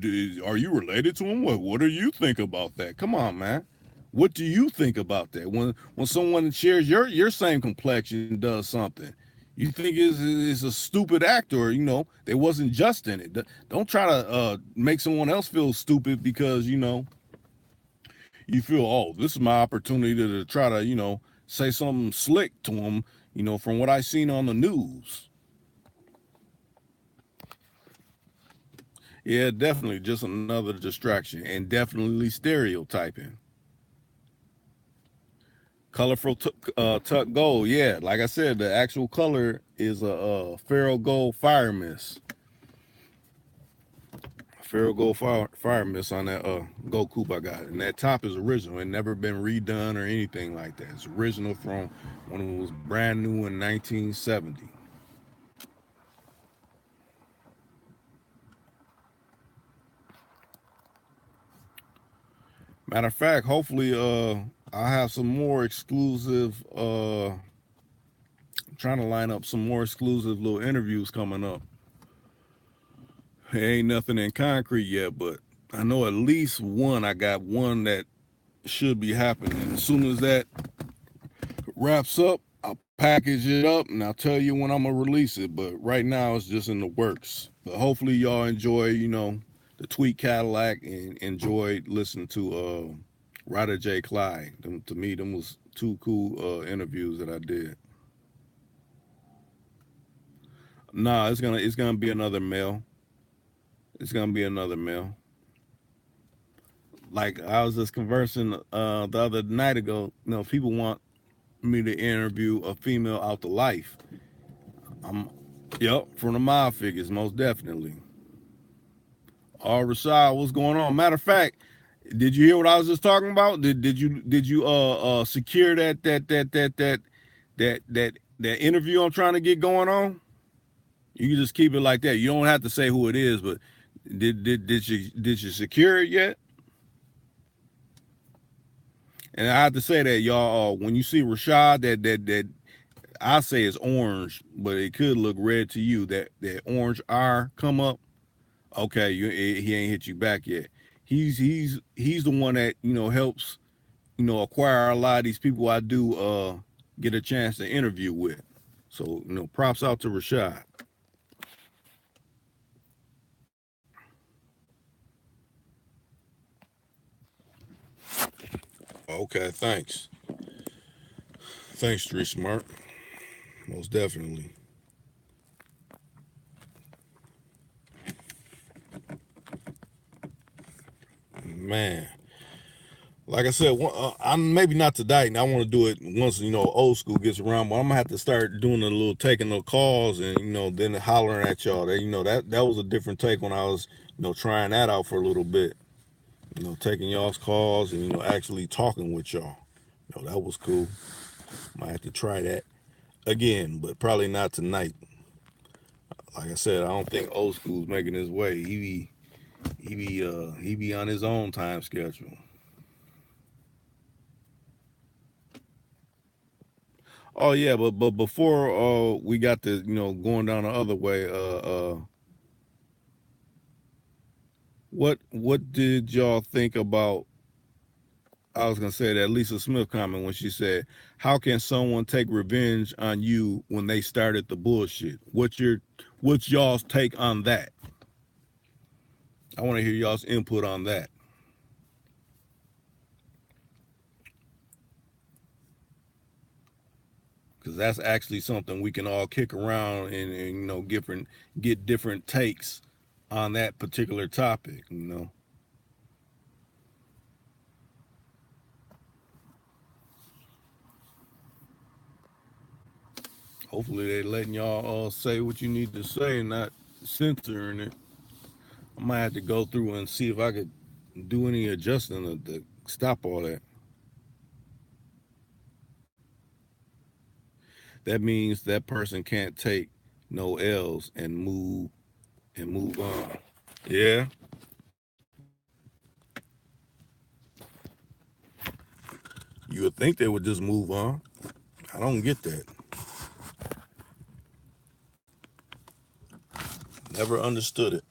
are you related to him? What do you think about that? Come on, man. What do you think about that? When someone shares your same complexion does something, you think is a stupid act, or they wasn't just in it. Don't try to make someone else feel stupid because you feel, oh, this is my opportunity to try to say something slick to them, from what I seen on the news. Yeah, definitely just another distraction, and definitely stereotyping. Colorful tuck gold. Yeah, like I said, the actual color is a ferro gold fire mist. Ferro gold fire mist on that gold coupe I got, and that top is original. It never been redone or anything like that. It's original from when it was brand new in 1970. Matter of fact, hopefully I'll have some more exclusive trying to line up some more exclusive little interviews coming up. There ain't nothing in concrete yet, but I know at least one. I got one that should be happening. As soon as that wraps up, I'll package it up and I'll tell you when I'm gonna release it. But right now it's just in the works. But hopefully y'all enjoy, the Tweet Cadillac, and enjoyed listening to Ryder J. Clyde. To me, them was two cool interviews that I did. Nah, it's gonna be another mail. It's gonna be another mail. Like, I was just conversing the other night ago. People want me to interview a female out the life. I'm, yep, from the mob figures, most definitely. Rashad, what's going on? Matter of fact, did you hear what I was just talking about? Did you secure that interview I'm trying to get going on? You can just keep it like that. You don't have to say who it is, but did you secure it yet? And I have to say that, y'all, when you see Rashad, that I say is orange, but it could look red to you. That orange R come up. Okay, he ain't hit you back yet. He's the one that helps acquire a lot of these people I do get a chance to interview with. So props out to Rashad. Okay, thanks, Street Smart. Most definitely. Man, like I said, I'm maybe not tonight, and I want to do it once old school gets around. But I'm gonna have to start doing a little taking the calls and then hollering at y'all. That was a different take when I was trying that out for a little bit. Taking y'all's calls and actually talking with y'all. That was cool. Might have to try that again, but probably not tonight. Like I said, I don't think old school's making his way. He be on his own time schedule. Oh yeah, but before we got to going down the other way, what did y'all think about? I was gonna say that Lisa Smith comment when she said, "How can someone take revenge on you when they started the bullshit?" What's y'all's take on that? I want to hear y'all's input on that because that's actually something we can all kick around and get different takes on that particular topic. Hopefully they letting y'all say what you need to say and not censoring it. I might have to go through and see if I could do any adjusting to stop all that. That means that person can't take no L's and move on. Yeah, you would think they would just move on. I don't get that. Never understood it.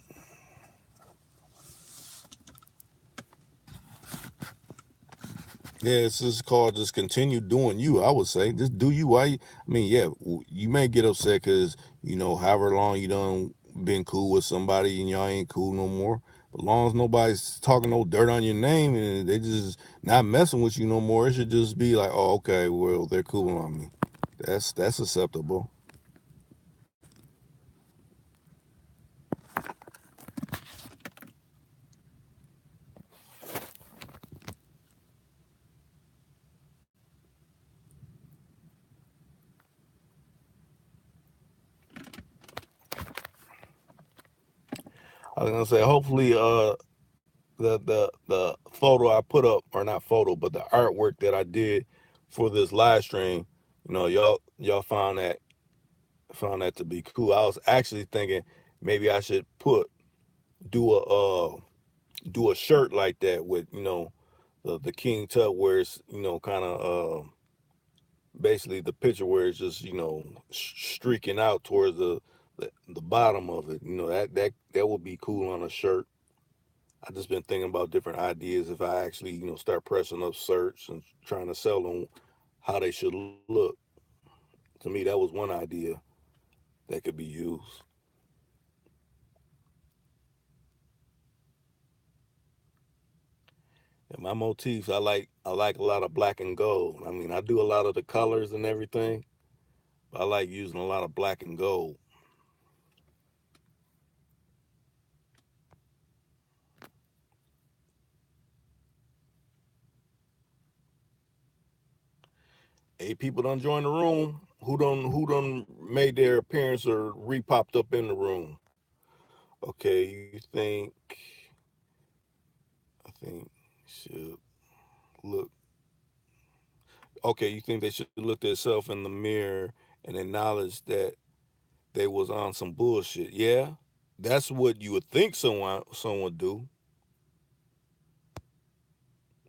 Yeah, it's just called just continue doing you. I would say just do you. I mean, yeah, you may get upset because however long you done been cool with somebody and y'all ain't cool no more. But long as nobody's talking no dirt on your name and they just not messing with you no more, it should just be like, oh, okay, well they're cool on me. That's acceptable. I was gonna say, hopefully, the photo I put up, or not photo, but the artwork that I did for this live stream, y'all found that to be cool. I was actually thinking maybe I should do a shirt like that with the King Tut where it's kind of basically the picture where it's just streaking out towards the bottom of it. That would be cool on a shirt. I just been thinking about different ideas if I actually start pressing up shirts and trying to sell them how they should look. To me, that was one idea that could be used. And my motifs, I like a lot of black and gold. I mean, I do a lot of the colors and everything, but I like using a lot of black and gold. Hey, people done join the room. Who done made their appearance or re-popped up in the room? Okay, you think I think should look okay, you think they should look themselves in the mirror and acknowledge that they was on some bullshit. Yeah, that's what you would think someone do.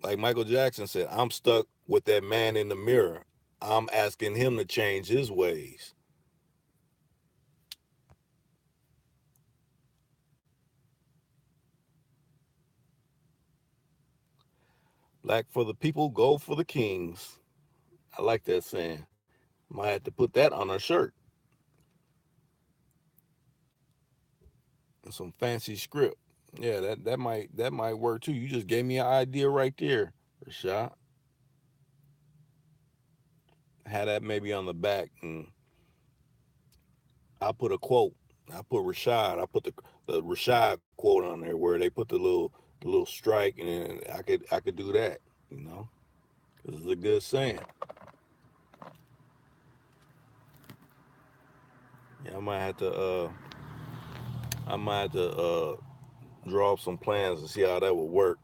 Like Michael Jackson said, I'm stuck with that man in the mirror. I'm asking him to change his ways. Black for the people, gold for the kings. I like that saying. Might have to put that on a shirt and some fancy script. Yeah, that might work too. You just gave me an idea right there, Rashad. Had that maybe on the back, and I put a quote. I put Rashad. I put the Rashad quote on there where they put the little strike, and I could do that. you know, because it's a good saying. Yeah, I might have to draw up some plans and see how that would work.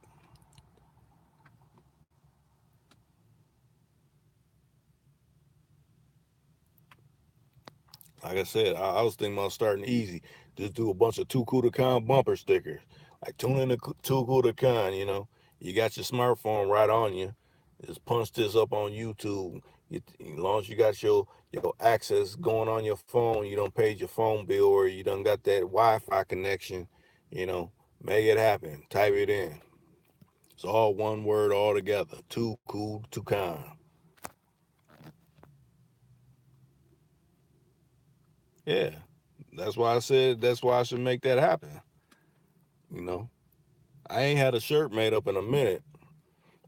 Like I said, I was thinking about starting easy. Just do a bunch of TooCool2Khan bumper stickers. Like tune in to TooCool2Khan, you know. You got your smartphone right on you. Just punch this up on YouTube. As long as you got your access going on your phone, you don't pay your phone bill or you done got that Wi-Fi connection, you know, make it happen. Type it in. It's all one word all together. TooCool2Khan. Yeah. That's why I said that's why I should make that happen. You know. I ain't had a shirt made up in a minute.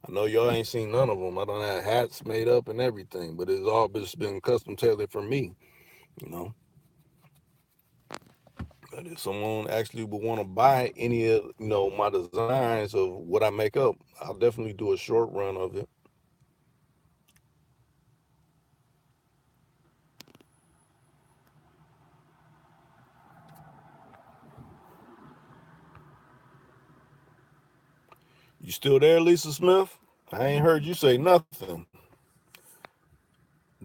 I know y'all ain't seen none of them. I don't have hats made up and everything, but it's all just been custom tailored for me, you know. But if someone actually would want to buy any of my designs of what I make up, I'll definitely do a short run of it. You still there, Lisa Smith? I ain't heard you say nothing.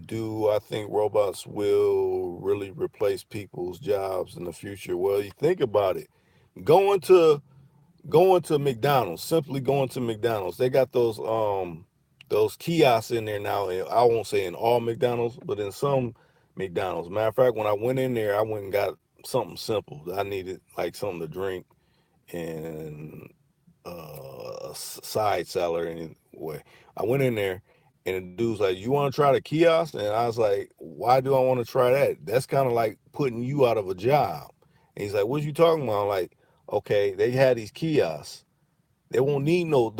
Do I think robots will really replace people's jobs in the future? Well, you think about it. Going to going to McDonald's, simply going to McDonald's. They got those kiosks in there now. And I won't say in all McDonald's, but in some McDonald's. Matter of fact, when I went in there, I went and got something simple. I needed like something to drink and a side salad anyway. I went in there and the dude's like, "You want to try the kiosk?" And I was like, "Why do I want to try that? That's kind of like putting you out of a job." And he's like, "What you talking about?" I'm like, "Okay, they had these kiosks. They won't need no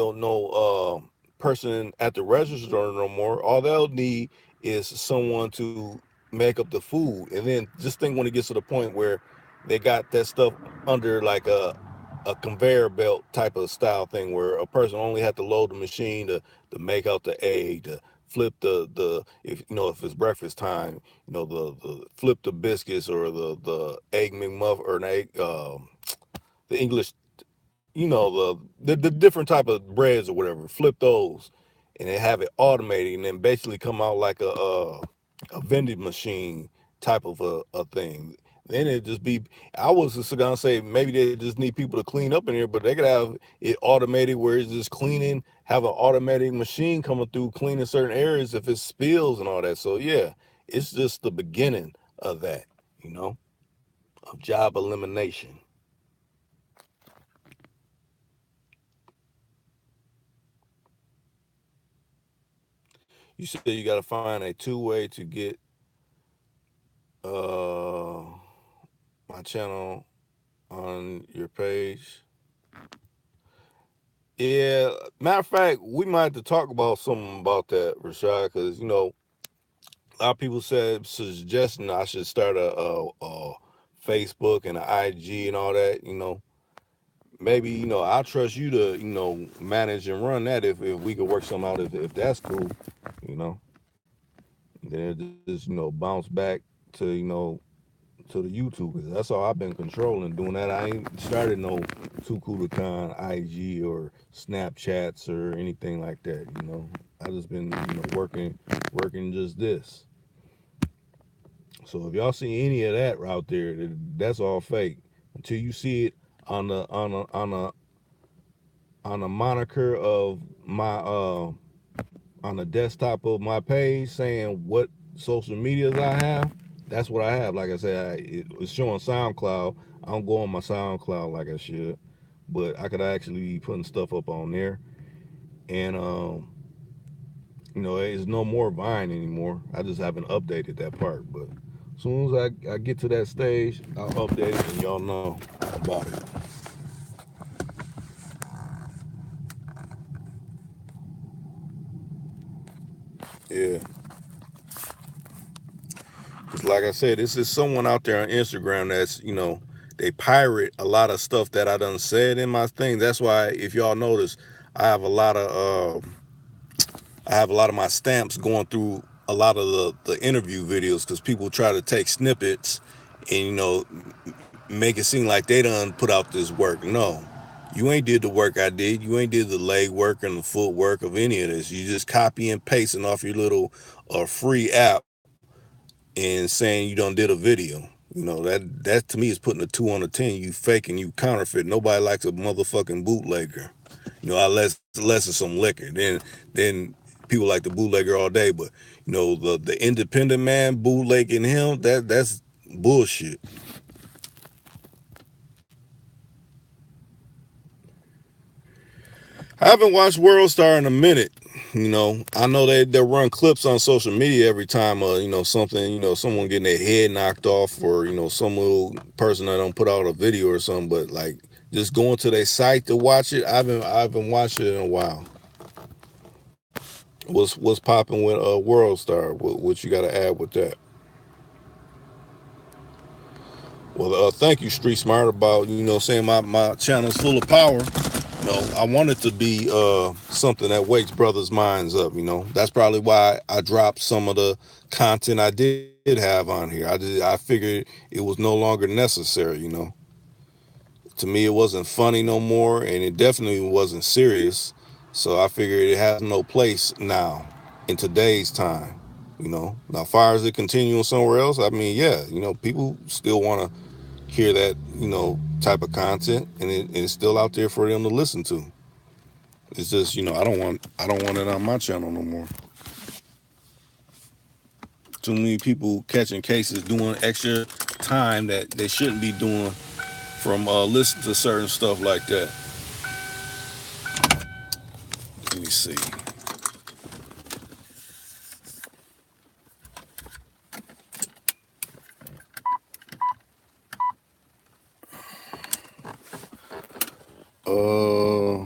person at the register no more. All they'll need is someone to make up the food. And then just think when it gets to the point where they got that stuff under like a conveyor belt type of style thing where a person only had to load the machine to make out the egg, to flip the if if it's breakfast time, the flip the biscuits or the egg McMuff or an egg the English the different type of breads or whatever, flip those, and then have it automated, and then basically come out like a vending machine type of a thing. Then it just be. I was just gonna say maybe they just need people to clean up in here, but they could have it automated where it's just cleaning, have an automatic machine coming through cleaning certain areas if it spills and all that. So yeah, it's just the beginning of that, you know, of job elimination. You said you got to find a two-way to get uh my channel on your page. Yeah, matter of fact, we might have to talk about something about that, Rashad, because a lot of people said suggesting I should start a Facebook and an IG and all that. Maybe I'll trust you to manage and run that if we could work something out if that's cool. You know, then it just bounce back to to the YouTube because that's all I've been controlling doing that. I ain't started no Too Cool to Con IG or Snapchats or anything like that. I just been working just this. So if y'all see any of that out there, that's all fake. Until you see it on the on a moniker of my on the desktop of my page saying what social medias I have, that's what I have. Like I said, it's showing SoundCloud. I don't go on my SoundCloud like I should, but I could actually be putting stuff up on there. And it's no more Vine anymore. I just haven't updated that part. But as soon as I get to that stage, I'll update it and y'all know about it. Yeah. Cause like I said, this is someone out there on Instagram that's, they pirate a lot of stuff that I done said in my thing. That's why, if y'all notice, I have a lot of I have a lot of my stamps going through a lot of the interview videos because people try to take snippets and make it seem like they done put out this work. No, you ain't did the work I did. You ain't did the leg work and the footwork of any of this. You just copy and pasting off your little free app and saying you done did a video. That to me is putting a 2 on a 10. You fake and you counterfeit. Nobody likes a motherfucking bootlegger. Unless it's some liquor. Then people like the bootlegger all day. But the independent man bootlegging him, that's bullshit. I haven't watched World Star in a minute. I know they run clips on social media every time something, someone getting their head knocked off, or some little person that don't put out a video or something. But like just going to their site to watch it, I haven't watched it in a while. What's popping with World Star? What you got to add with that? Well, thank you, Street Smart, about saying my channel's full of power. I want it to be something that wakes brothers' minds up. That's probably why I dropped some of the content I did have on here. I figured it was no longer necessary. To me, it wasn't funny no more, and it definitely wasn't serious. So I figured it has no place now in today's time. Now, far as it continuing somewhere else, I mean, yeah, people still want to hear that type of content, and it's still out there for them to listen to. It's just I don't want it on my channel no more. Too many people catching cases doing extra time that they shouldn't be doing from listening to certain stuff like that. Let me see. Uh,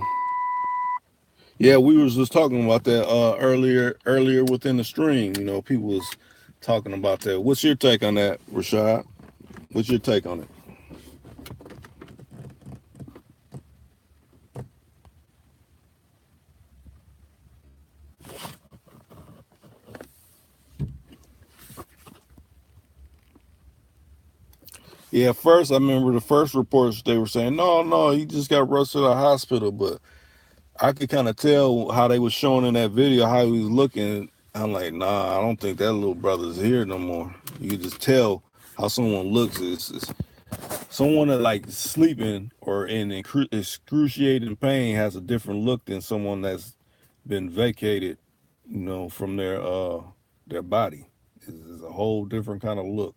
yeah, we was just talking about that earlier within the stream. People was talking about that. What's your take on that, Rashad? What's your take on it? Yeah, first I remember the first reports they were saying, no, he just got rushed to the hospital, but I could kind of tell how they was showing in that video how he was looking. I'm like, nah, I don't think that little brother's here no more. You can just tell how someone looks. It's someone that like sleeping or in excruciating pain has a different look than someone that's been vacated, from their body. It's a whole different kind of look.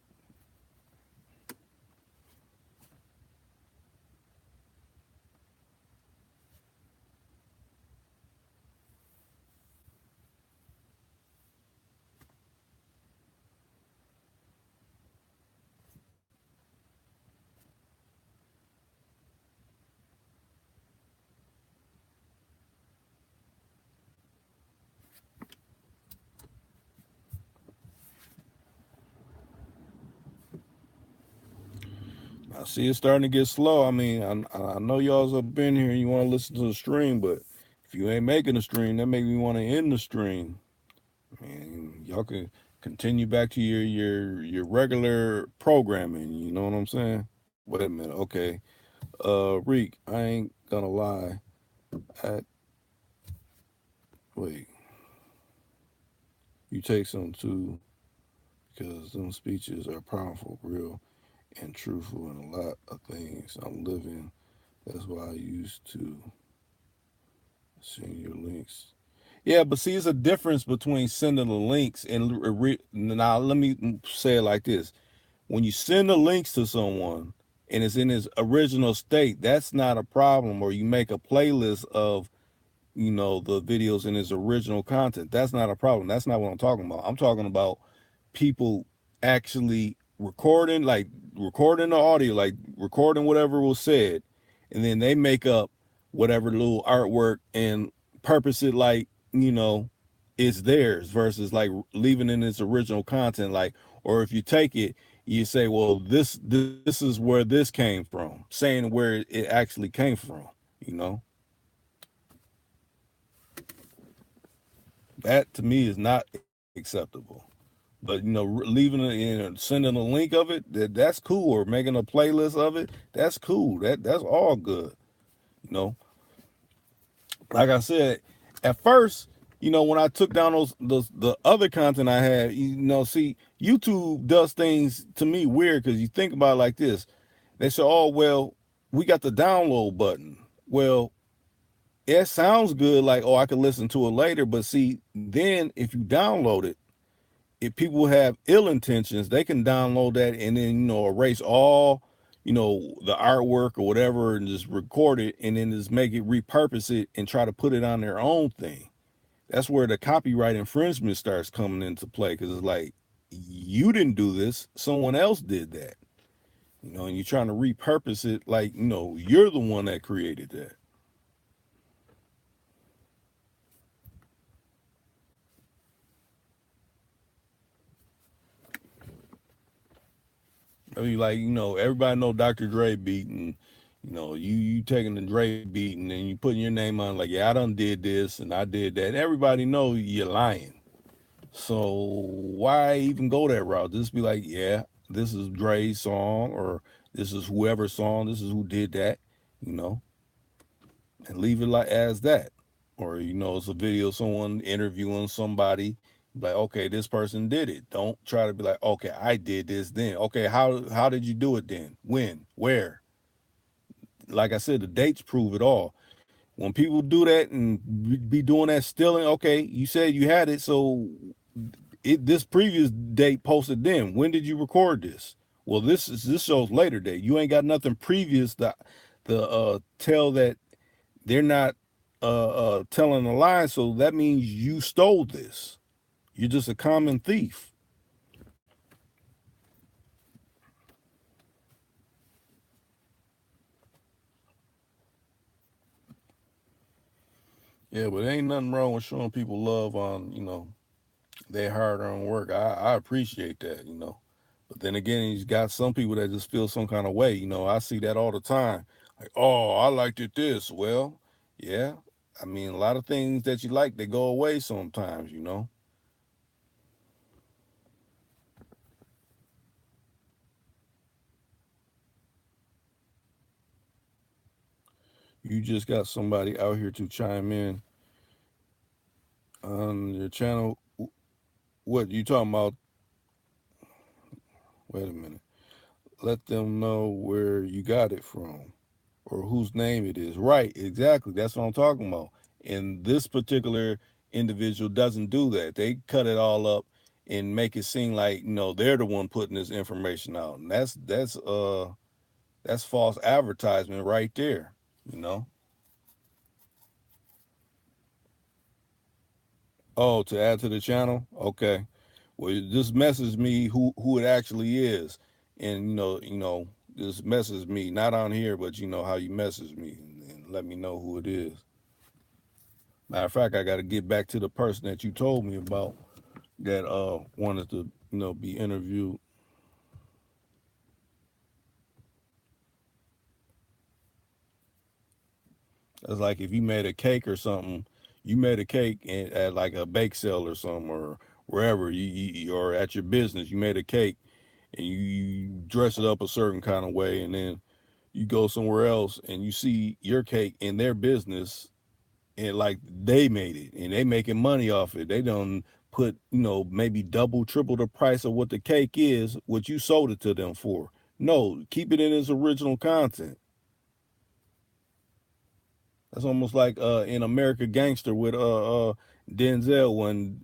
I see it's starting to get slow. I mean, I know y'all's up in here and you want to listen to the stream, but if you ain't making a stream, that make me want to end the stream. I mean, y'all can continue back to your regular programming. You know what I'm saying? Wait a minute. Okay. Reek, I ain't gonna lie. I, wait, you take some too, because them speeches are powerful, real, and truthful in a lot of things I'm living. That's why I used to send your links. Yeah, but see, it's a difference between sending the links and now let me say it like this: when you send the links to someone and it's in its original state, that's not a problem. Or you make a playlist of the videos in its original content. That's not a problem. That's not what I'm talking about. I'm talking about people actually recording the audio, like recording whatever was said, and then they make up whatever little artwork and purpose it like it's theirs versus like leaving in its original content. Like, or if you take it, you say, well, this is where this came from, saying where it actually came from. That to me is not acceptable. But leaving it in, sending a link of it, that's cool, or making a playlist of it, that's cool. That's all good. You know, like I said, at first, when I took down those the other content I had, see, YouTube does things to me weird because you think about it like this. They say, oh well, we got the download button. Well, it sounds good, like, oh, I can listen to it later, but see, then if you download it, if people have ill intentions, they can download that and then erase all the artwork or whatever and just record it and then just make it, repurpose it, and try to put it on their own thing. That's where the copyright infringement starts coming into play, because it's like, you didn't do this, someone else did that. And you're trying to repurpose it like you're the one that created that. I mean, like, everybody know Dr. Dre beat, and you taking the Dre beat and then you putting your name on, like, yeah, I done did this and I did that. And everybody know you're lying. So why even go that route? Just be like, yeah, this is Dre's song, or this is whoever's song, this is who did that, you know, and leave it like as that. Or it's a video of someone interviewing somebody, like, okay, this person did it. Don't try to be like, okay, I did this then. Okay, how did you do it then? When? Where? Like I said, the dates prove it all. When people do that and be doing that stealing, okay, you said you had it, so this previous date posted then. When did you record this? Well, this shows later date. You ain't got nothing previous that the tell that they're not telling a lie, so that means you stole this. You're just a common thief. Yeah, but ain't nothing wrong with showing people love on, their hard earned work. I appreciate that, But then again, he's got some people that just feel some kind of way. I see that all the time. Like, oh, I liked it this. Well, yeah. I mean, a lot of things that you like, they go away sometimes. You just got somebody out here to chime in on your channel. What you talking about? Wait a minute. Let them know where you got it from or whose name it is. Right, exactly. That's what I'm talking about. And this particular individual doesn't do that. They cut it all up and make it seem like, they're the one putting this information out. And that's false advertisement right there, you know. Oh, to add to the channel? Okay. Well, just message me who it actually is. And just message me, not on here, but how you message me, and let me know who it is. Matter of fact, I got to get back to the person that you told me about that wanted to be interviewed. It's like if you made a cake or something, you made a cake at like a bake sale or something, or wherever or at your business, you made a cake and you dress it up a certain kind of way, and then you go somewhere else and you see your cake in their business, and like they made it and they making money off it. They don't put, maybe double, triple the price of what the cake is, what you sold it to them for. No, keep it in its original content. That's almost like in America Gangster with Denzel, when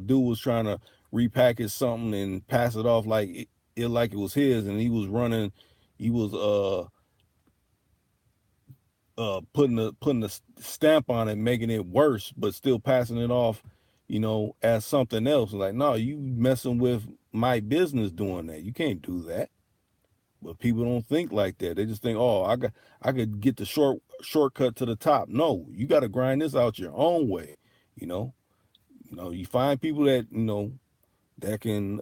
dude was trying to repackage something and pass it off like it was his, and he was running, he was putting the stamp on it, making it worse, but still passing it off, as something else. Like, no, you messing with my business doing that. You can't do that. But people don't think like that. They just think, oh, I could get the shortcut to the top. No, you got to grind this out your own way. You know, you find people that that can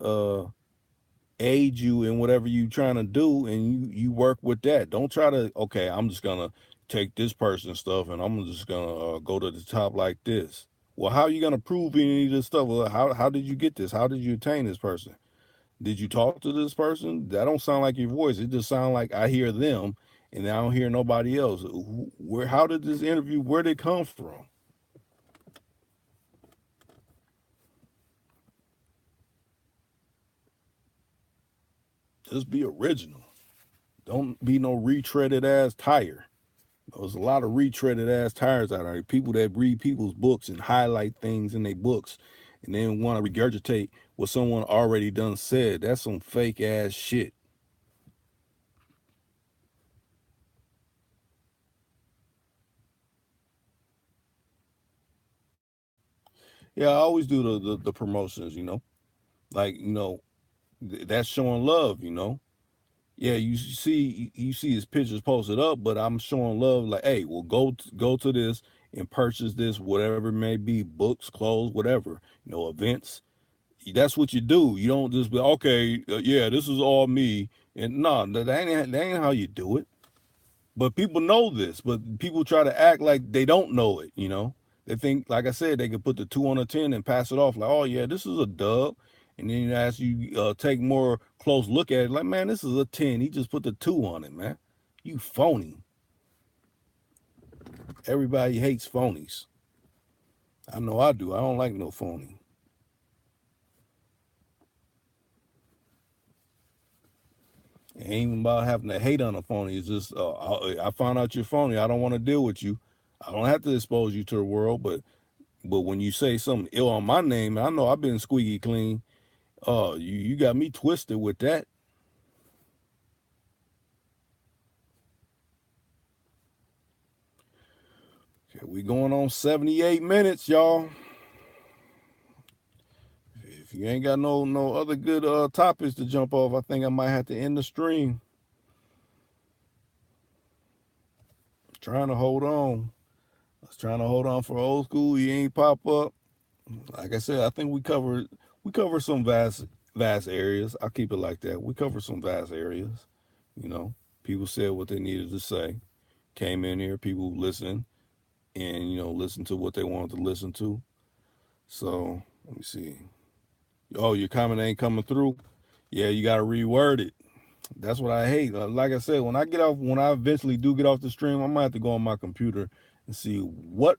aid you in whatever you trying to do, and you work with that. Don't try to, okay, I'm just gonna take this person's stuff and I'm just gonna go to the top like this. Well, how are you gonna prove any of this stuff? Well, how did you get this? How did you attain this person? Did you talk to this person? That don't sound like your voice. It just sounds like I hear them, and I don't hear nobody else. Where? How did this interview? Where did it come from? Just be original. Don't be no retreaded ass tire. There's a lot of retreaded ass tires out there. People that read people's books and highlight things in their books and then want to regurgitate what someone already done said. That's some fake ass shit. Yeah, I always do the promotions, Like, that's showing love. Yeah, you see his pictures posted up, but I'm showing love like, hey, well, go to this and purchase this, whatever it may be, books, clothes, whatever, events. That's what you do. You don't just be okay. Yeah, this is all me, and no, that ain't how you do it. But people know this, but people try to act like they don't know it. They think, like I said, they could put the 2 on a 10 and pass it off like, oh yeah, this is a dub. And then as you take more close look at it, like, man, this is a 10. He just put the 2 on it, man. You phony. Everybody hates phonies. I know I do. I don't like no phony. It ain't even about having to hate on a phony. It's just, I found out you're phony. I don't want to deal with you. I don't have to expose you to the world, but when you say something ill on my name, I know I've been squeaky clean. You got me twisted with that. Okay, we going on 78 minutes, y'all. If you ain't got no other good topics to jump off, I think I might have to end the stream. Trying to hold on. I was trying to hold on for old school. You ain't pop up. Like I said, I think we cover some vast areas. I'll keep it like that. We cover some vast areas. You know, people said what they needed to say. Came in here, people listened, and listen to what they wanted to listen to. So let me see. Oh, your comment ain't coming through. Yeah, you got to reword it. That's what I hate. Like I said, when I eventually do get off the stream, I might have to go on my computer and see what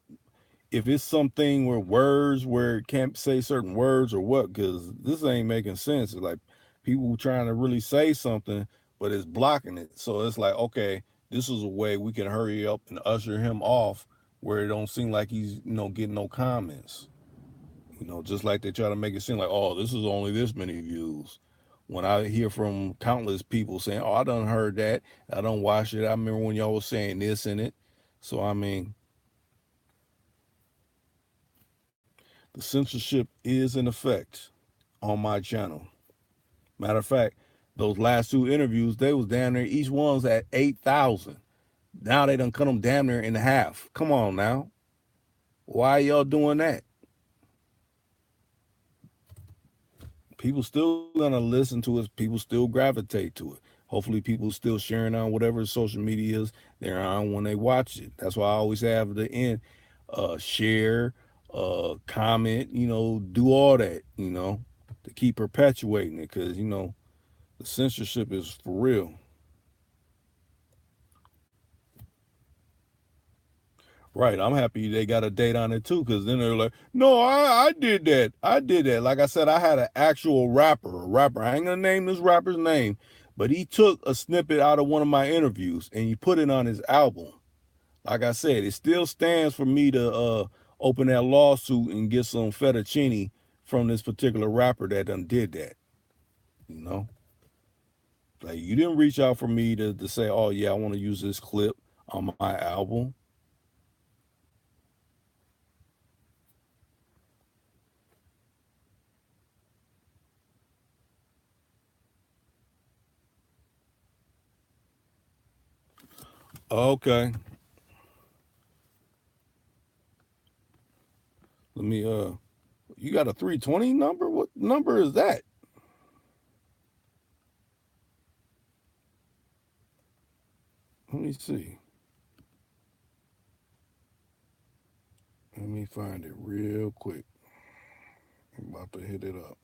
if it's something where it can't say certain words or what, because this ain't making sense. It's like people trying to really say something, but it's blocking it. So it's like, okay, this is a way we can hurry up and usher him off where it don't seem like he's getting no comments. Just like they try to make it seem like, oh, this is only this many views. When I hear from countless people saying, oh, I done heard that, I don't watch it. I remember when y'all was saying this in it. So I mean, the censorship is in effect on my channel. Matter of fact, those last 2 interviews, they was damn near each one's at 8,000. Now they done cut them damn near in half. Come on now. Why y'all doing that? People still gonna listen to it. People still gravitate to it. Hopefully, people still sharing on whatever social medias they're on when they watch it. That's why I always have the end, share, comment. Do all that. To keep perpetuating it, because the censorship is for real. Right. I'm happy they got a date on it too, because then they're like, no, I did that. I did that. Like I said, I had an actual rapper. I ain't gonna name this rapper's name, but he took a snippet out of one of my interviews and he put it on his album. Like I said, it still stands for me to open that lawsuit and get some fettuccine from this particular rapper that done did that. You know? Like, you didn't reach out for me to say, oh yeah, I want to use this clip on my album. Okay. Let me you got a 320 number? What number is that? Let me see. Let me find it real quick. I'm about to hit it up.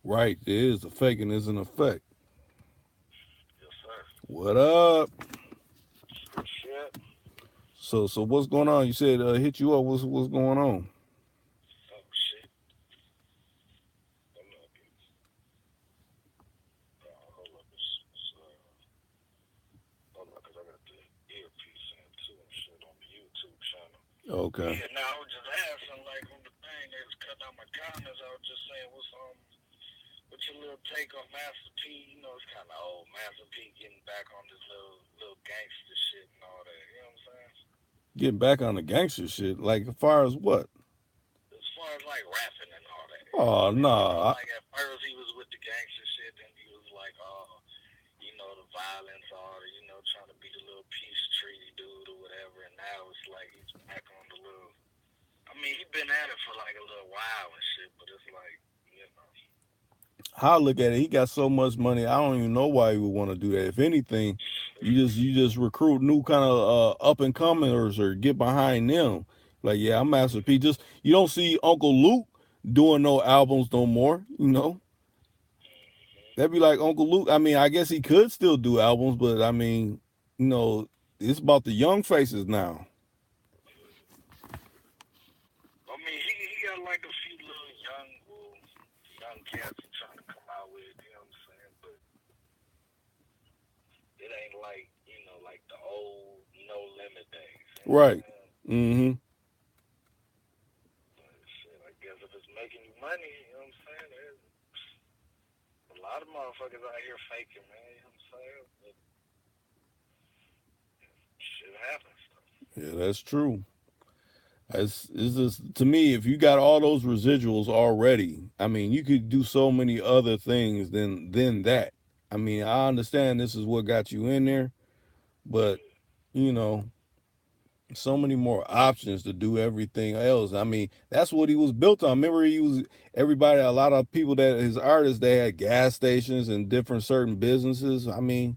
Right, there is a fake and there's an effect. Yes, sir. What up? Shit. So what's going on? You said hit you up. What's going on? Oh, shit. Hold up. Hold up. Hold up, because I got the earpiece in too and shit on the YouTube channel. Okay. Yeah, now I was just asking, like, on the thing, they was cutting out my comments. I was just saying, what's your little take on Master P? You know, it's kind of old. Master P getting back on this little gangster shit and all that. You know what I'm saying? Getting back on the gangster shit. Like as far as what? As far as like rapping and all that. You know what Oh I mean? You know, nah. like at first he was with the gangster shit, then he was like, oh, you know, the violence, all the, you know, trying to be the little peace treaty dude or whatever. And now it's like he's back on the little. I mean, he's been at it for like a little while and shit, but it's like, you know. How I look at it, he got so much money. I don't even know why he would want to do that. If anything, you just recruit new kind of up and comers or get behind them. Like yeah, I'm Master P. Just you don't see Uncle Luke doing no albums no more. You know that'd be like Uncle Luke. I mean, I guess he could still do albums, but I mean, you know, it's about the young faces now. I mean, he got like a few little young cats he's trying to come out with, you know what I'm saying? But it ain't like, you know, like the old No Limit days, you know what I'm Right. saying? Mm-hmm. But shit, I guess if it's making you money, you know what I'm saying? There's a lot of motherfuckers out here faking, man, you know what I'm saying? But shit happens. Yeah, that's true. It's just to me, if you got all those residuals already, I mean, you could do so many other things than that. I mean, I understand this is what got you in there, but you know, so many more options to do everything else. I mean, that's what he was built on. Remember, he was everybody, a lot of people that his artists, they had gas stations and different certain businesses. I mean,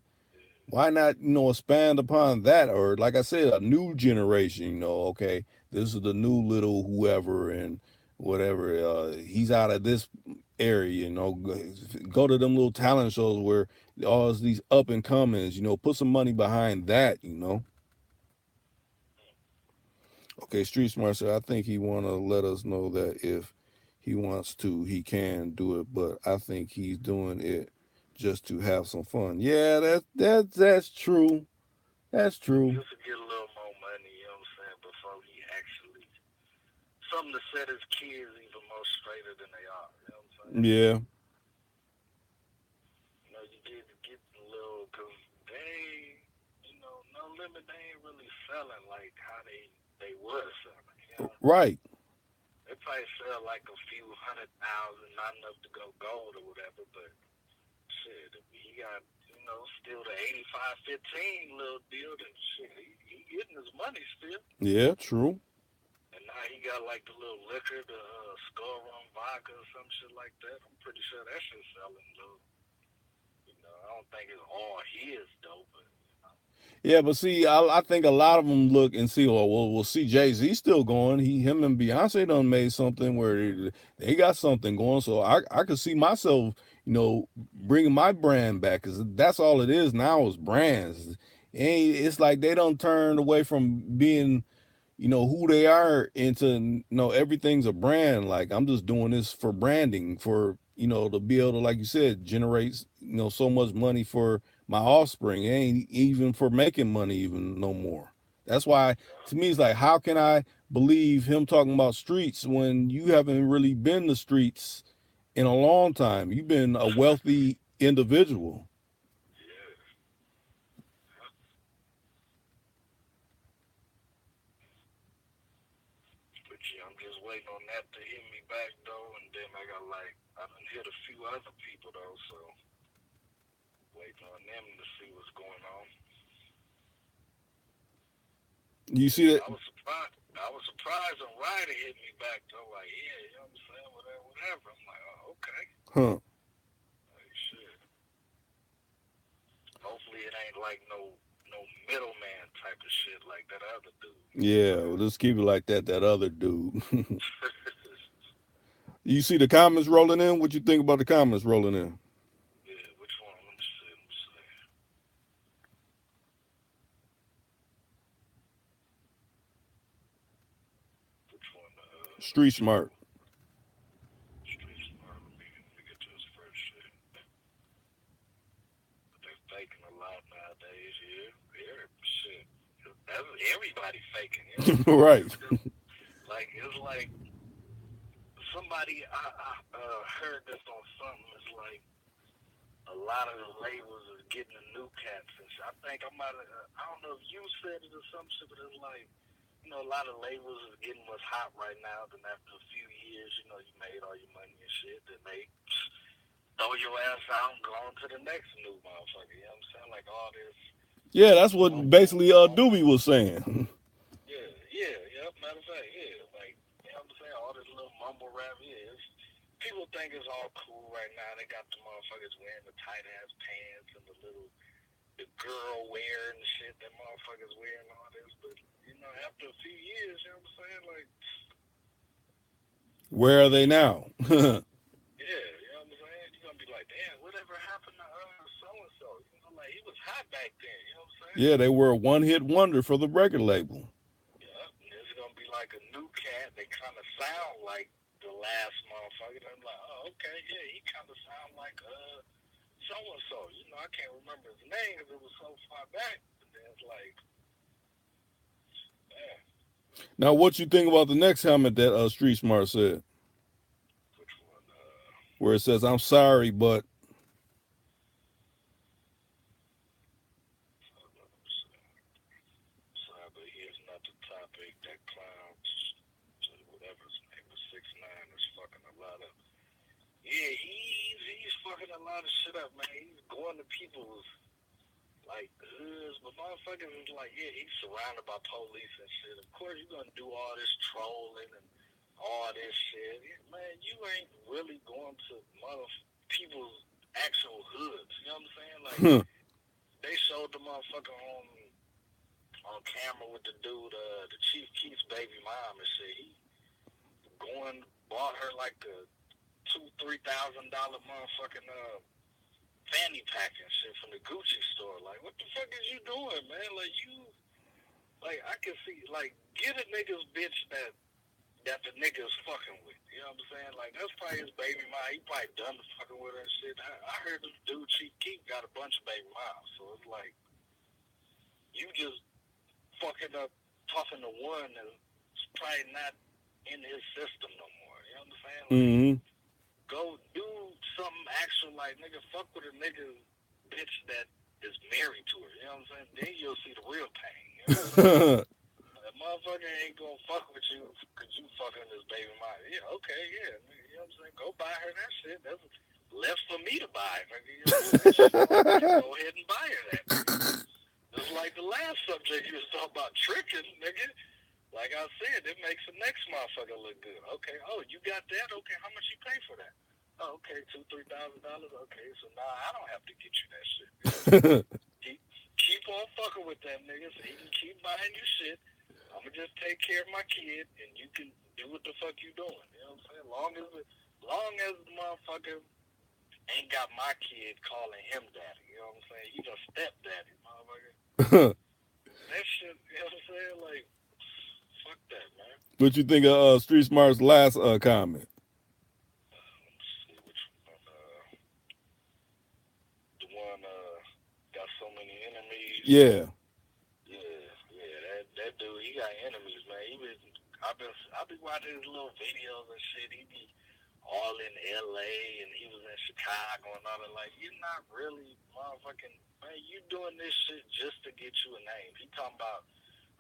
why not expand upon that, or like I said, a new generation, okay, this is the new little whoever and whatever, he's out of this area, go to them little talent shows where all these up and comings, put some money behind that. Okay, Street Smart said, I think he want to let us know that if he wants to, he can do it, but I think he's doing it just to have some fun. Yeah, that's true. That's true. Just to get a little more money, you know what I'm saying, before he actually something to set his kids even more straighter than they are, you know what I'm saying? Yeah. You know, you get a little, cause they, you know, No Limit, they ain't really selling like how they was selling, you know. Right. They probably sell like a few 100,000, not enough to go gold or whatever, but shit, if he got, you know, still the 85-15 little deal, then shit, he getting his money still. Yeah, true. And now he got like the little liquor, the skull rum vodka or some shit like that. I'm pretty sure that shit's selling though. You know, I don't think it's all his though, but you know. Yeah, but see, I think a lot of them look and see, oh, well, we'll see Jay-Z still going. Him and Beyonce done made something where they got something going. So I could see myself, bringing my brand back because that's all it is now is brands. It's like they don't turn away from being who they are into everything's a brand. Like I'm just doing this for branding, for to be able to, like you said, generate so much money for my offspring. It ain't even for making money even no more. That's why to me it's like, how can I believe him talking about streets when you haven't really been the streets in a long time? You've been a wealthy individual. Yeah. But yeah, I'm just waiting on that to hit me back though, and then I got like I done hit a few other people though, so Waiting on them to see what's going on. You see that? I was surprised. I was surprised when Ryder hit me back though. Like, yeah, you know what I'm saying? Whatever. I'm like, oh, okay. Huh. Like, shit. Hopefully it ain't like no middleman type of shit like that other dude. Yeah, well, let's keep it like that. That other dude. You see the comments rolling in? What you think about the comments rolling in? Yeah, which one? Let me see. Which one? Street Smart. Street Smart. Let me get to his first shit. But they're faking a lot nowadays. Yeah, shit. Everybody faking. You know what I'm saying? Right. It's like somebody I heard this on something. It's like a lot of the labels is getting the new cats and shit. I think I don't know if you said it or some shit, but it's like, you know, a lot of labels is getting what's hot right now. Then after a few years, you know, you made all your money and shit. Then they throw your ass out and go on to the next new motherfucker. You know what I'm saying? Like all this. Yeah, that's what basically Doobie was saying. Yeah. Matter of fact, yeah. Like, you know what I'm saying? All this little mumble rap, yeah. People think it's all cool right now. They got the motherfuckers wearing the tight ass pants and the girl wear and shit that motherfuckers wear and all this. But, you know, after a few years, you know what I'm saying? Like, Where are they now? yeah, you know what I'm saying? You're going to be like, damn, whatever happened to so-and-so? You know, like, he was hot back then, you know what I'm saying? Yeah, they were a one-hit wonder for the record label. Yeah, and it's going to be like a new cat. They kind of sound like the last motherfucker. And I'm like, oh, okay, yeah, he kind of sound like, so-and-so. You know, I can't remember his name because it was so far back. But then it's like, man. Now, what you think about the next helmet that Street Smart said? Which one? Where it says, "I'm sorry, but." Sorry, but here's not the topic. That clown, whatever his name was, 6ix9ine, is fucking a lot of. Yeah, he's fucking a lot of shit up, man. He's going to people's like hoods, but motherfuckers is like, yeah, he's surrounded by police and shit. Of course, you're gonna do all this trolling and all this shit. Man, you ain't really going to people's actual hoods. You know what I'm saying? Like, they showed the motherfucker on camera with the dude, the Chief Keef's baby mom and shit. He bought her like a $2,000-$3,000 motherfucking fanny pack and shit from the Gucci store. Like, what the fuck is you doing, man? Like I can see, like, get a nigga's bitch that the nigga's fucking with. You know what I'm saying? Like, that's probably his baby mom. He probably done the fucking with her and shit. I heard this dude Chief Keef got a bunch of baby moms, so it's like you just fucking up talking to one that's probably not in his system no more. You know what I'm saying? Like, go do something actual, like, nigga, fuck with a nigga bitch that is married to her. You know what I'm saying? Then you'll see the real pain. You know what I'm saying? That motherfucker ain't gonna fuck with you because you fucking this baby mom. Yeah, okay, yeah. You know what I'm saying? Go buy her that shit. That's left for me to buy. You know, go ahead and buy her that. It's like the last subject you was talking about, tricking, nigga. Like I said, it makes the next motherfucker look good. Okay, oh, you got that? Okay, how much you pay for that? Oh, okay, $2,000-$3,000. Okay, so now I don't have to get you that shit. Keep on fucking with that nigga so he can keep buying you shit. I'm gonna just take care of my kid, and you can do what the fuck you doing. You know what I'm saying? Long as the motherfucker ain't got my kid calling him daddy. You know what I'm saying? He a stepdaddy, motherfucker. That shit, you know what I'm saying? Like, fuck that, man. What you think of Street Smart's last comment? Let's see which one. The one got so many enemies. Yeah. That dude, he got enemies, man. I've been watching his little videos and shit. He be all in LA and he was in Chicago and all that. Like, you're not really motherfucking, man. You doing this shit just to get you a name. He talking about,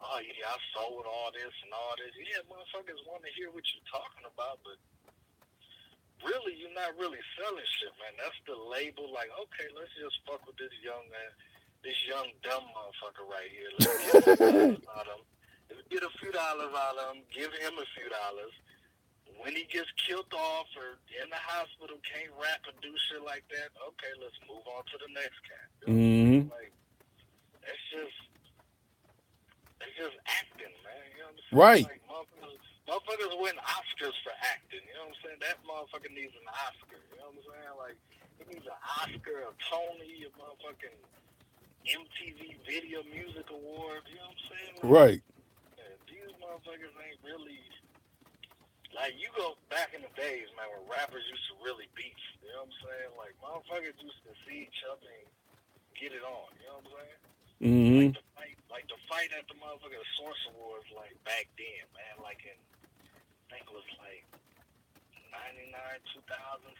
oh yeah, I sold all this and all this. Yeah, motherfuckers want to hear what you're talking about, but really, you're not really selling shit, man. That's the label. Like, okay, let's just fuck with this young man, this young dumb motherfucker right here. Let's get a few dollars out of him. Let's get a few dollars out of him. Give him a few dollars. When he gets killed off or in the hospital, can't rap and do shit like that. Okay, let's move on to the next cat. You know what I'm saying? Like, it's just acting, man. You know what I'm saying? Right. Like, motherfuckers win Oscars for acting. You know what I'm saying? That motherfucker needs an Oscar. You know what I'm saying? Like, he needs an Oscar, a Tony, a motherfucking MTV Video Music Award. You know what I'm saying? Like, Right. man, these motherfuckers ain't really. Like, you go back in the days, man, when rappers used to really beef. You know what I'm saying? Like, motherfuckers used to see each other and get it on. You know what I'm saying? Mm-hmm. Like the fight at the motherfucking Source Awards, like, back then, man. Like, I think it was, like, 99, 2000,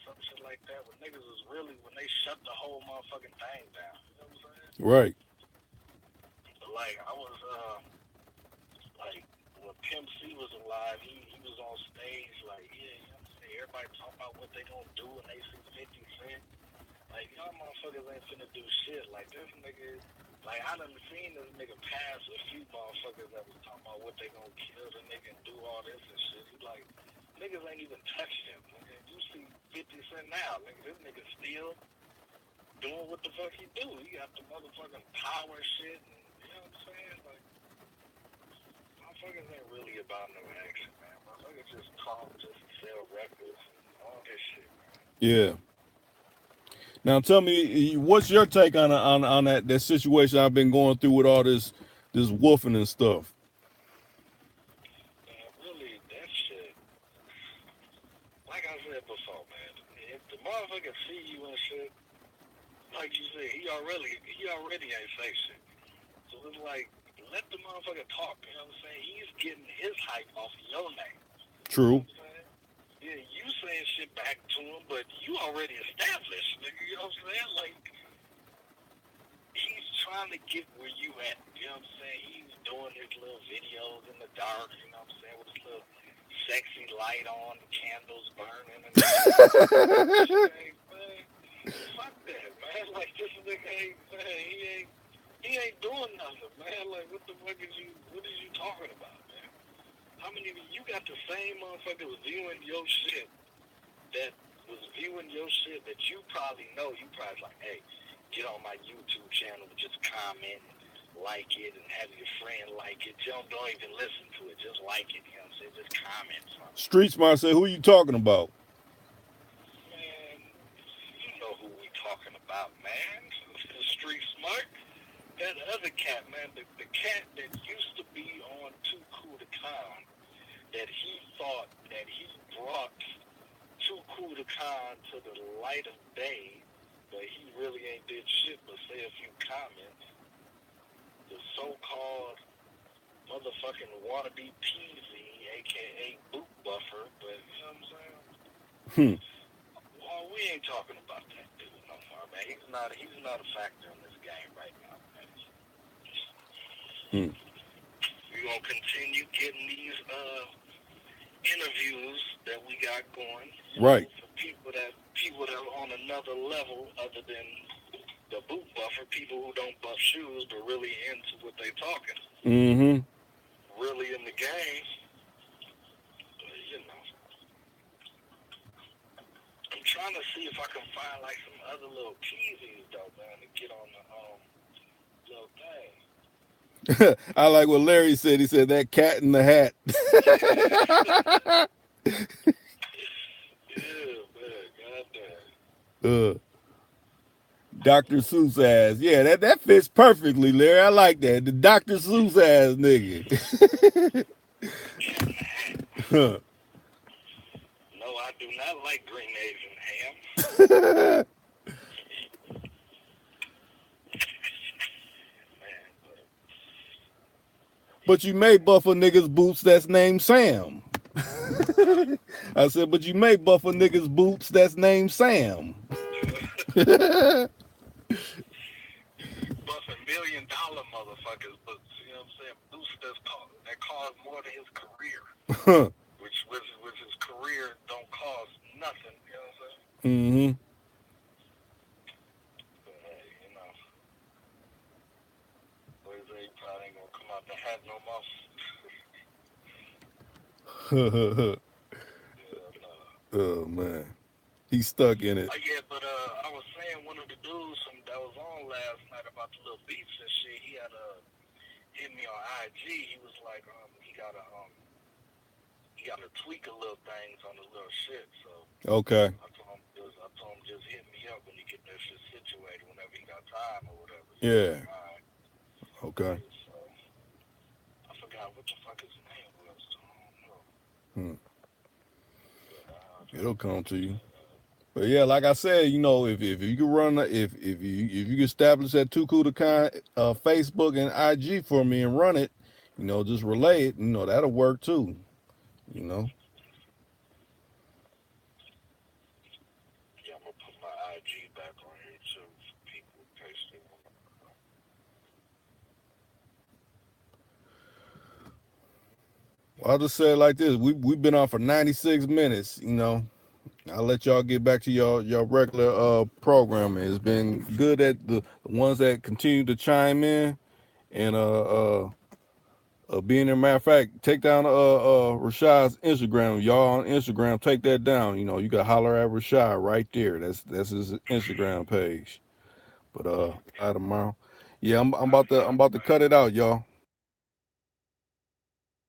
some shit like that. When niggas was really, when they shut the whole motherfucking thing down. You know what I'm saying? Right. But, like, I was, like, when Pimp C was alive, he was on stage, like, yeah, you know what I'm saying? Everybody talking about what they gonna do when they see 50 Cent. Like, y'all motherfuckers ain't finna do shit. Like, this nigga, like, I done seen this nigga pass a few motherfuckers that was talking about what they gonna kill the nigga and do all this and shit. He like, niggas ain't even touched him. Nigga. You see 50 Cent now, nigga, this nigga still doing what the fuck he do. He got the motherfucking power shit and, you know what I'm saying? Like, motherfuckers ain't really about no action, man. Motherfuckers just talk just to sell records and all this shit, man. Yeah. Now tell me, what's your take on that situation I've been going through with all this wolfing and stuff? Man, really, that shit, like I said before, man, if the motherfucker see you and shit, like you said, he already ain't say shit. So it's like, let the motherfucker talk, you know what I'm saying? He's getting his hype off of your name. True. You know what I'm saying? Yeah, you saying shit back to him, but you already established, nigga, you know what I'm saying? Like, he's trying to get where you at, you know what I'm saying? He's doing his little videos in the dark, you know what I'm saying, with his little sexy light on, candles burning, and shit, man. Fuck that, man. Like, this nigga ain't, man, he ain't doing nothing, man. Like, what the fuck is you talking about, man? How many of you got the same motherfuckers viewing your shit that was viewing your shit that you probably know? You probably like, hey, get on my YouTube channel, just comment, like it, and have your friend like it. Don't even listen to it, just like it, you know what I'm saying? Just comment something. Street Smart said, who you talking about? Man, you know who we talking about, man. Street Smart. That other cat, man, the cat that used to be on TooCool2Khan, that he thought that he brought TooCool2Khan to the light of day, but he really ain't did shit but say a few comments. The so-called motherfucking wannabe peasy, a.k.a. boot buffer, but you know what I'm saying? Well, we ain't talking about that dude no more, man. He's not a factor in this game right now, man. We're gonna continue getting these interviews that we got going. Right. For people that are on another level other than the boot buffer, people who don't buff shoes but really into what they talking. Mm-hmm. Really in the game. But, you know. I'm trying to see if I can find like some other little teasies though, man, to get on the little thing. I like what Larry said. He said that cat in the hat. Yeah, man, goddamn. Dr. Seuss ass. Yeah, that fits perfectly, Larry. I like that. The Dr. Seuss ass nigga. No, I do not like green eggs and ham. Man, But you may buff a nigga's boots that's named Sam. I said, but you may buff a nigga's boots that's named Sam. buff $1 million motherfuckers, but you know what I'm saying? Boots that cost more than his career. Which his career don't cost nothing. You know Mm-hmm. But hey, boys, they probably ain't gonna come out the hat no more. Yeah, no. Oh man, he's stuck in it. Oh yeah, but I was saying one of the dudes that was on last night about the little beats and shit. He had hit me on IG. He was like, he gotta tweak a little things on the little shit. So Okay. I told him just hit me up when he get that shit situated, whenever he got time or whatever. He was Yeah. like, all right. Okay. Yeah, so I forgot what the fuck his name was. So I don't know. Hmm. But It'll come to you. But yeah, like I said, if you can run, if you can establish that TooCool2Khan Facebook and IG for me and run it, just relay it, that'll work too. You know. yeah, I'm gonna put my IG back on here too for people in case they want. Well, I'll just say it like this: we've been on for 96 minutes. I'll let y'all get back to your regular programming. It's been good at the ones that continue to chime in and being there. Matter of fact, take down Rashad's Instagram. Y'all on Instagram, take that down. You can holler at Rashad right there. That's his Instagram page. But Okay. tomorrow. Yeah, I'm I about to found I'm it, about to man. cut it out, y'all.